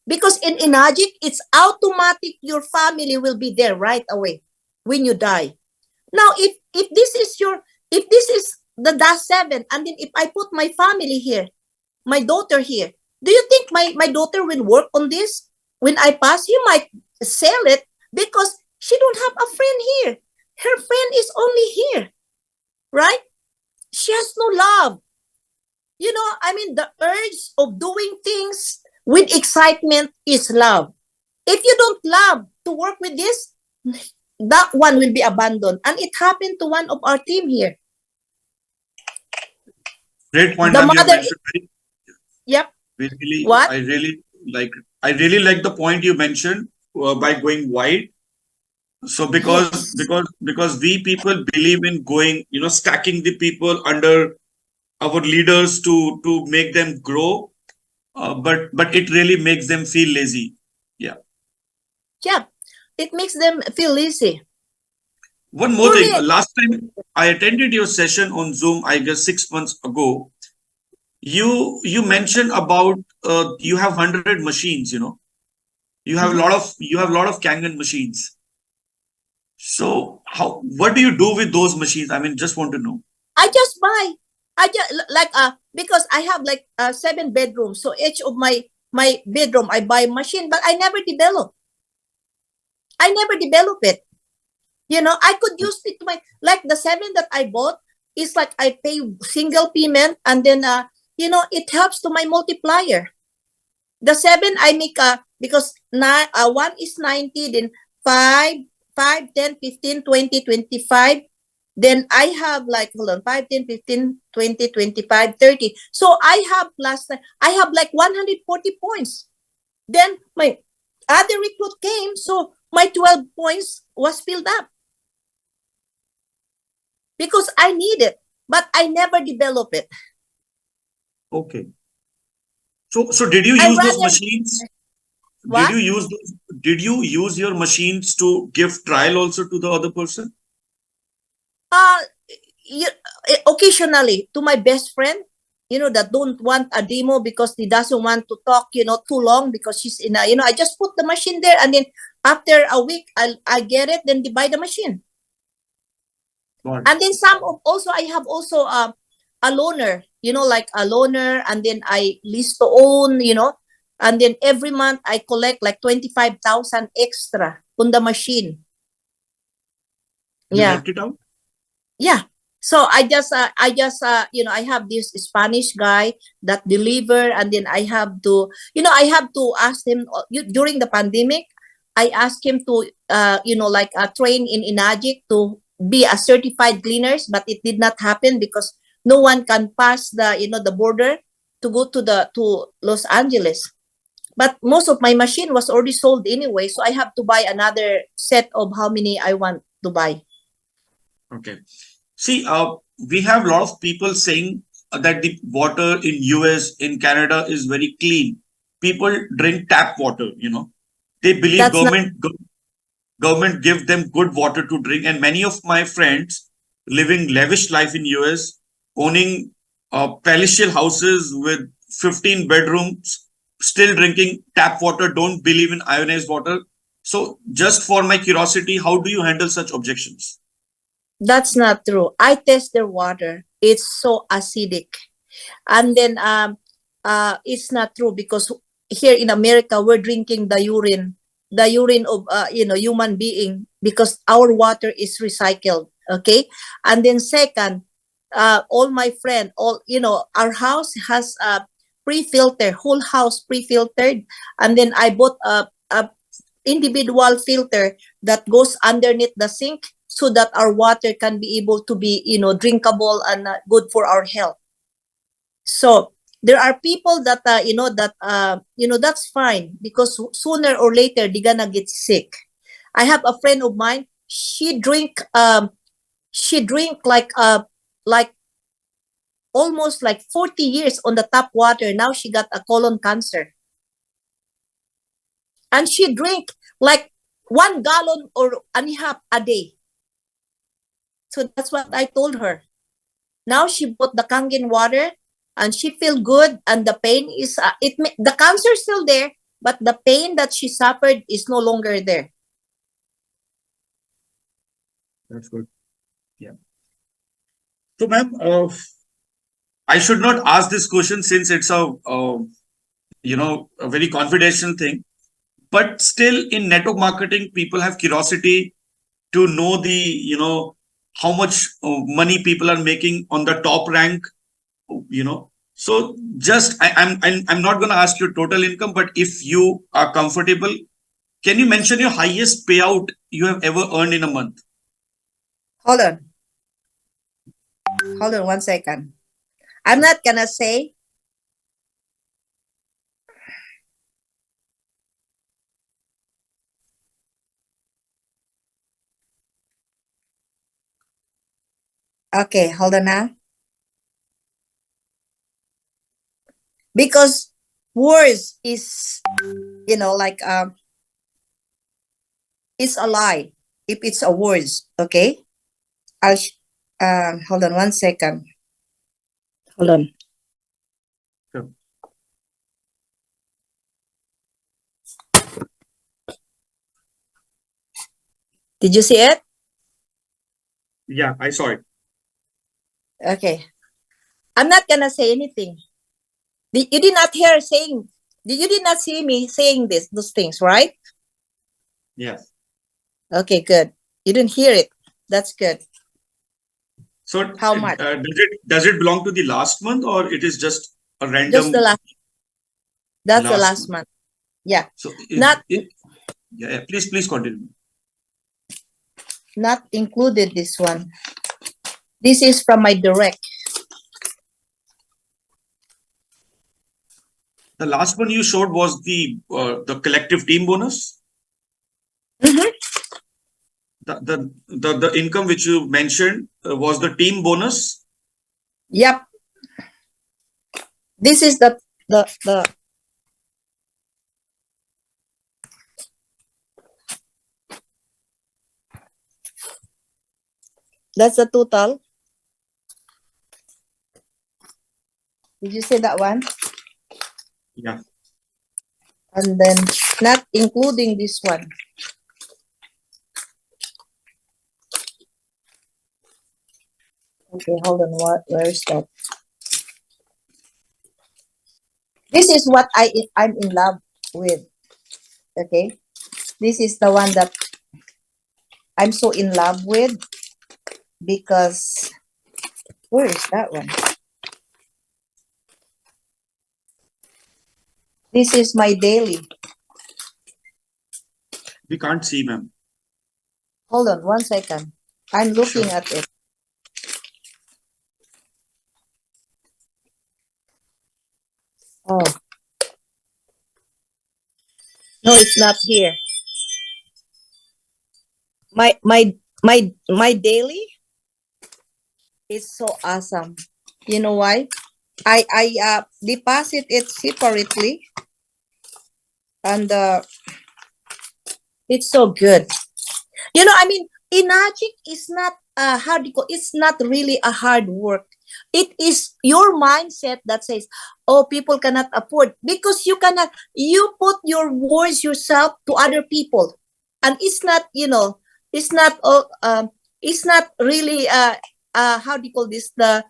Because in Inagic, it's automatic. Your family will be there right away when you die. Now, if this is the DAS 7, and then if I put my family here, my daughter here, do you think my daughter will work on this? When I pass, you might sell it because she don't have a friend here. Her friend is only here, right? She has no love. The urge of doing things with excitement is love. If you don't love to work with this, that one will be abandoned. And it happened to one of our team here. Great point, The ma'am. You have mother, mentioned very, yep. really, What? I really like the point you mentioned by going wide. So Yes. because we people believe in going, stacking the people under our leaders to make them grow, but it really makes them feel lazy. Yeah. Yeah. It makes them feel lazy. One more For thing. me, Last time I attended your session on Zoom, I guess 6 months ago, you mentioned about you have 100 machines. You have a lot of Kangen machines. So what do you do with those machines? I mean, just want to know. I just buy. I just like because I have like 7 bedrooms. So each of my bedroom I buy a machine, but I never develop. I never develop it. I could use it to my, like the 7 that I bought is like I pay single payment, and then it helps to my multiplier. The 7 I make because one is 90, then 5, 5, 10, 15, 20, 25. Then I have like, hold on, 5, 10, 15, 20, 25, 30. So I have like 140 points. Then my other recruit came, so my 12 points was filled up because I need it, but I never develop it. Okay. So did you I use those rather, machines? what? Did you use your machines to give trial also to the other person? Uh, Occasionally to my best friend, that don't want a demo because he doesn't want to talk, too long because she's in I just put the machine there, and then after a week, I get it, then they buy the machine. Got it. And then I have also a loaner, like a loaner, and then I lease to own, and then every month I collect like 25,000 extra on the machine. You Yeah. rent it out? Yeah. So I have this Spanish guy that deliver, and then I have to ask him during the pandemic. I asked him to train in Inagic to be a certified cleaners, but it did not happen because no one can pass the border to go to Los Angeles. But most of my machine was already sold anyway, so I have to buy another set of how many I want to buy. Okay. See, we have a lot of people saying that the water in US, in Canada is very clean. People drink tap water, They believe That's not government give them good water to drink. And many of my friends living lavish life in US, owning palatial houses with 15 bedrooms, still drinking tap water, don't believe in ionized water. So just for my curiosity, how do you handle such objections? That's not true. I test their water. It's so acidic. And then it's not true because here in America we're drinking the urine of human being because our water is recycled, okay? And then second, all my friend, all, our house has pre-filter, whole house pre-filtered, and then I bought a individual filter that goes underneath the sink so that our water can be able to be, drinkable and good for our health. So there are people that that's fine, because sooner or later they're gonna get sick. I have a friend of mine. She drink like almost like 40 years on the tap water. Now she got a colon cancer, and she drink like 1 gallon or and a half a day. So that's what I told her. Now she bought the Kangen water, and she feel good, and the pain is the cancer is still there, but the pain that she suffered is no longer there. That's good. Yeah. So, ma'am, I should not ask this question since it's a very confidential thing. But still, in network marketing, people have curiosity to know how much money people are making on the top rank. So just I'm not going to ask your total income, but if you are comfortable, can you mention your highest payout you have ever earned in a month? Hold on. Hold on 1 second. I'm not gonna say. Okay, hold on now. Because words is, like it's a lie if it's a words. Okay. Hold on 1 second. Hold on. Sure. Did you see it? Yeah, I saw it. Okay. I'm not gonna say anything. You did not hear saying. You did not see me saying those things, right? Yes. Okay, good. You didn't hear it. That's good. So How much? Does it belong to the last month, or it is just a Just the random last. That's the last last month? month. Yeah. So Not yeah, please continue. not included this one. This is from my direct. The last one you showed was the collective team bonus. Mm-hmm. The income which you mentioned was the team bonus. Yep. This is the that's the total. Did you see that one? Yeah. And then not including this one. Okay, hold on. Where is that? This is what I'm in love with. Okay, this is the one that I'm so in love with, because where is that one? This is my daily. We can't see, ma'am. Hold on 1 second. I'm looking Sure. at it. Oh, no, it's not here. My daily is so awesome. You know why? I deposit it separately, and it's so good. I mean, Inagic is not how do you call, it's not really a hard work. It is your mindset that says, oh, people cannot afford, because you put your words yourself to other people. And it's not, it's not it's not really how do you call this, the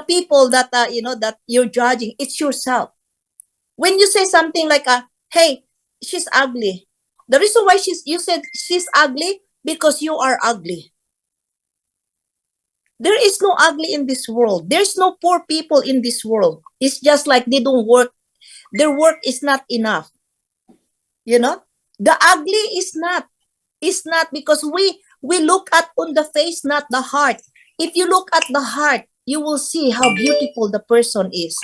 people that that you're judging. It's yourself. When you say something like hey, she's ugly, the reason why you said she's ugly, because you are ugly. There is no ugly in this world. There's no poor people in this world. It's just like they don't work. Their work is not enough. You know, the ugly is not. It's not because we look at on the face, not the heart. If you look at the heart, you will see how beautiful the person is.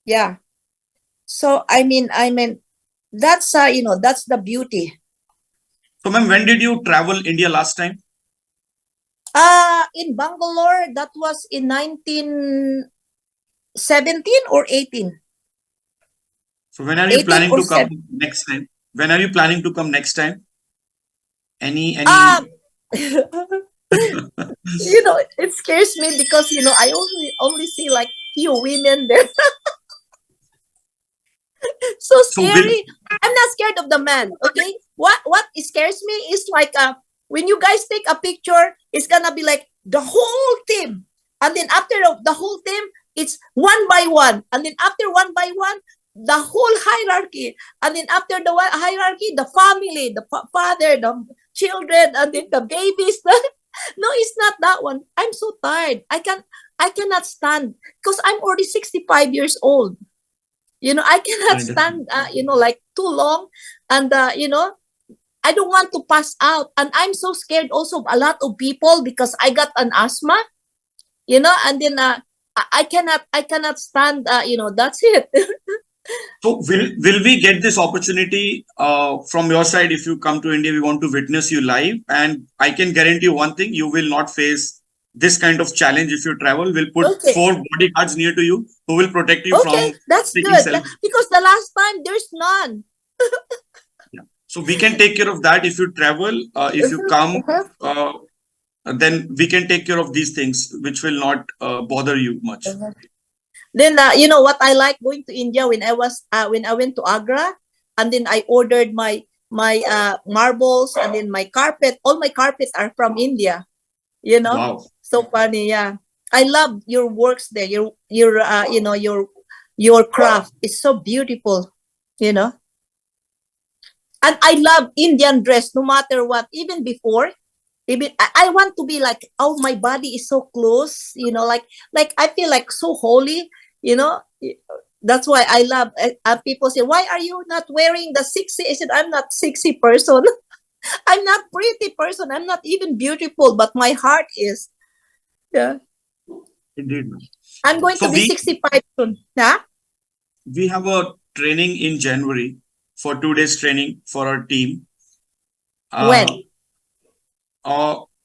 Yeah. So I mean, that's that's the beauty. So, ma'am, when did you travel India last time? In Bangalore, that was in 1917 or 18. So, when are you 18 planning or to come 7. next time? When are you planning to come next time? Any? Um, it scares me because I only see like few women there. So So, will scary. I'm not scared of the man. Okay, what scares me is like when you guys take a picture, it's gonna be like the whole team, and then after the whole team, it's one by one, and then after one by one, the whole hierarchy, and then after the hierarchy, the family, the father, the children, and then the babies. No, it's not that one. I'm so tired. I cannot stand because I'm already 65 years old. I I cannot understand. stand like too long, and I don't want to pass out, and I'm so scared also of a lot of people because I got an asthma, and then I cannot stand, that's it. So, will we get this opportunity from your side if you come to India? We want to witness you live, and I can guarantee you one thing: you will not face this kind of challenge if you travel. We'll put Okay, 4 bodyguards near to you who will protect you okay, from that's taking good. selfies. Because the last time there's none. Yeah. So we can take care of that if you travel. If you Mhm, come, mhm, uh, then we can take care of these things, which will not bother you much. mhm. Then what I like going to India when I went to Agra, and then I ordered my marbles, and then my carpet. All my carpets are from India. you know Wow. so funny. Yeah, I love your works there. Your craft is so beautiful. you know and I love Indian dress no matter what. Even before, even I want to be like, oh, my body is so close, like I feel like so holy. you know that's why I love, people say, why are you not wearing the sexy? I said, I'm not sexy person. I'm not pretty person. I'm not even beautiful, but my heart is. Yeah. Indeed, ma'am. I'm going to So be 65 soon. Huh? we have a training in January for 2 days training for our team. Uh, When?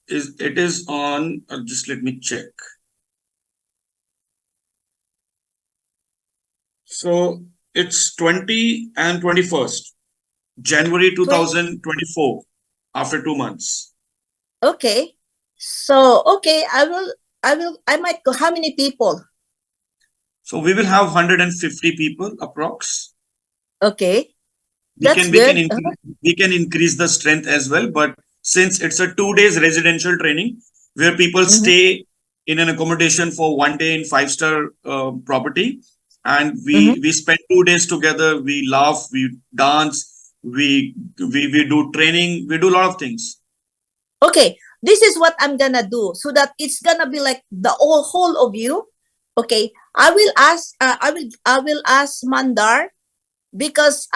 is it is on? Just let me check. So it's 20 and 21st January 20. 2024. After 2 months, Okay. So, okay, I might go. How many people? so we will have 150 people approx. Okay. we That's can we can good. increase, we can increase the strength as well, but since it's a 2 days residential training where people Mhm, stay in an accommodation for 1 day in five-star property, and mhm. we spend 2 days together, we laugh, we dance, we do training, we do a lot of things. Okay. This is what I'm gonna do so that it's gonna be like the whole of you. Okay. I will ask Mandar, because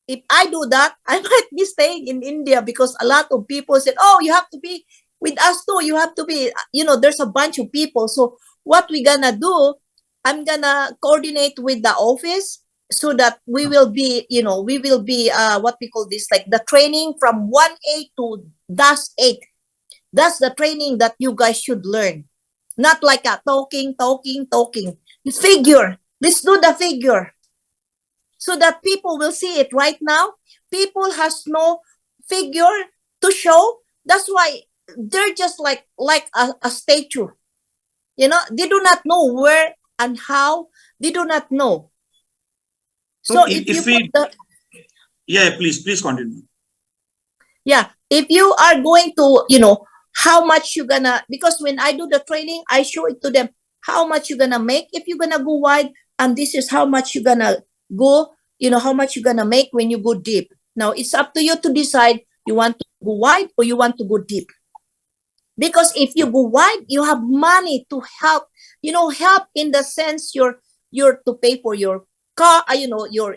if I do that, I might be staying in India, because a lot of people said, "Oh, you have to be with us too. You have to be." There's a bunch of people. So what we gonna do? I'm gonna coordinate with the office so that we will be what we call this, like the training from 1A to dash 8. That's the training that you guys should learn. Not like a talking, talking, talking. Figure. Let's do the figure so that people will see it. Right now, people has no figure to show. That's why they're just like a statue. They do not know where and how. They do not know. So So if you if put we, the yeah, please continue. yeah, if you are going to, how much you gonna, because when I do the training, I show it to them how much you gonna make if you're gonna go wide, and this is how much you gonna go, how much you gonna make when you go deep. Now it's up to you to decide, you want to go wide or you want to go deep. Because if you go wide, you have money to help, help in the sense you're to pay for your car,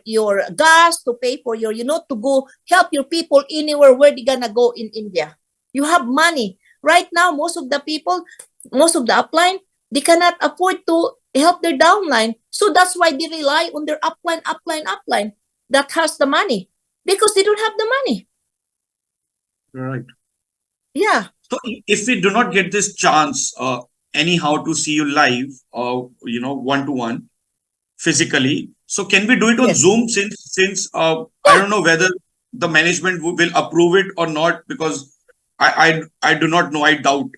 your gas, to pay for your, to go help your people anywhere where they're gonna go in India. You have money. Right now, most of the people, most of the upline, they cannot afford to help their downline. So that's why they rely on their upline that has the money, because they don't have the money. Right. Yeah. So if we do not get this chance, anyhow, to see you live, one to one, physically, so can we do it on Yes. Zoom? Since I don't know whether the management will approve it or not, because I do not know. I doubt.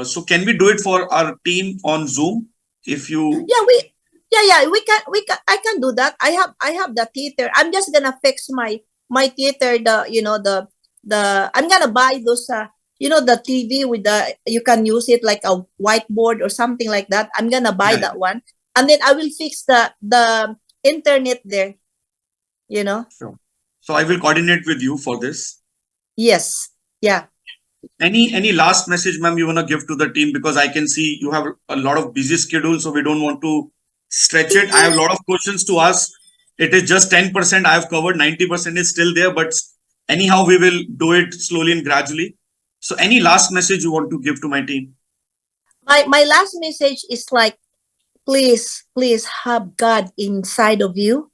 So can we do it for our team on Zoom? If you We can I can do that. I have the theater. I'm just gonna fix my theater, the I'm gonna buy those the TV with the, you can use it like a whiteboard or something like that. I'm gonna buy Yeah. that one, and then I will fix the internet there, Sure. So I will coordinate with you for this. Yes. Yeah. Any last message, ma'am, you want to give to the team? Because I can see you have a lot of busy schedule, so we don't want to stretch it. I have a lot of questions to ask. It is just 10%. I have covered, 90% is still there, but anyhow, we will do it slowly and gradually. So any last message you want to give to my team? My last message is like, please have God inside of you,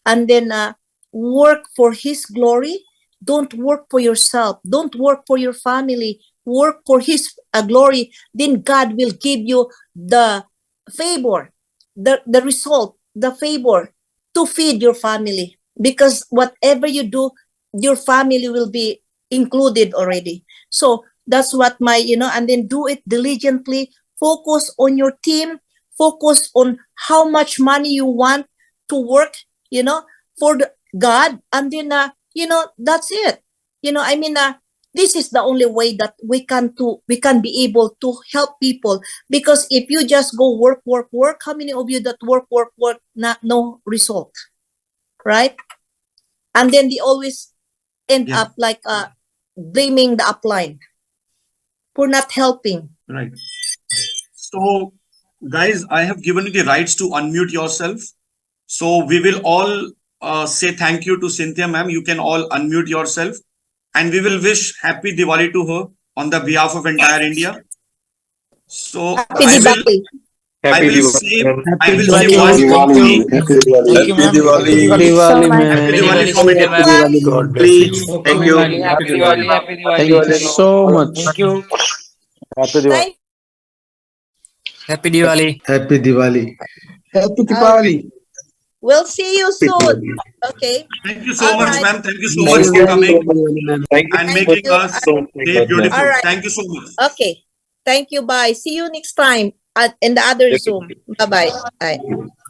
and then work for His glory. Don't work for yourself. Don't work for your family. Work for His glory. Then God will give you the favor, the result, the favor to feed your family. Because whatever you do, your family will be included already. So that's what and then do it diligently. Focus on your team. Focus on how much money you want to work, for God, and then that's it. This is the only way that we can be able to help people. Because if you just go work, how many of you that work, not no result, right? And then they always end Yeah. up like blaming the upline for not helping. Right. So, guys, I have given you the rights to unmute yourself. So we will all say thank you to Cynthia, ma'am. You can all unmute yourself, and we will wish happy Diwali to her on the behalf of entire India. So Happy Diwali. I Happy will Diwali, say ma'am. I will Happy say one, Diwali. two, three. Happy Diwali. Thank you, ma'am. Happy Diwali. Thank you so much. Happy Happy Diwali. Diwali from India. Happy Diwali. God bless Please. you. Thank you. Happy Diwali. Happy Diwali. Thank you so much. Thank you. Happy Diwali. Thank Happy Diwali. Happy Diwali. Happy All right. Diwali. We'll see you Happy soon. Diwali. Okay. Thank you so All much, right. ma'am. Thank you so Thank much you for so coming much, ma'am. Thank you. and Thank making you. us day beautiful. All right. Thank you so much. Okay. Thank you. Bye. See you next time in the other Zoom. Bye-bye. Bye.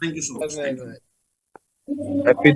Thank you so much. Thank you. Happy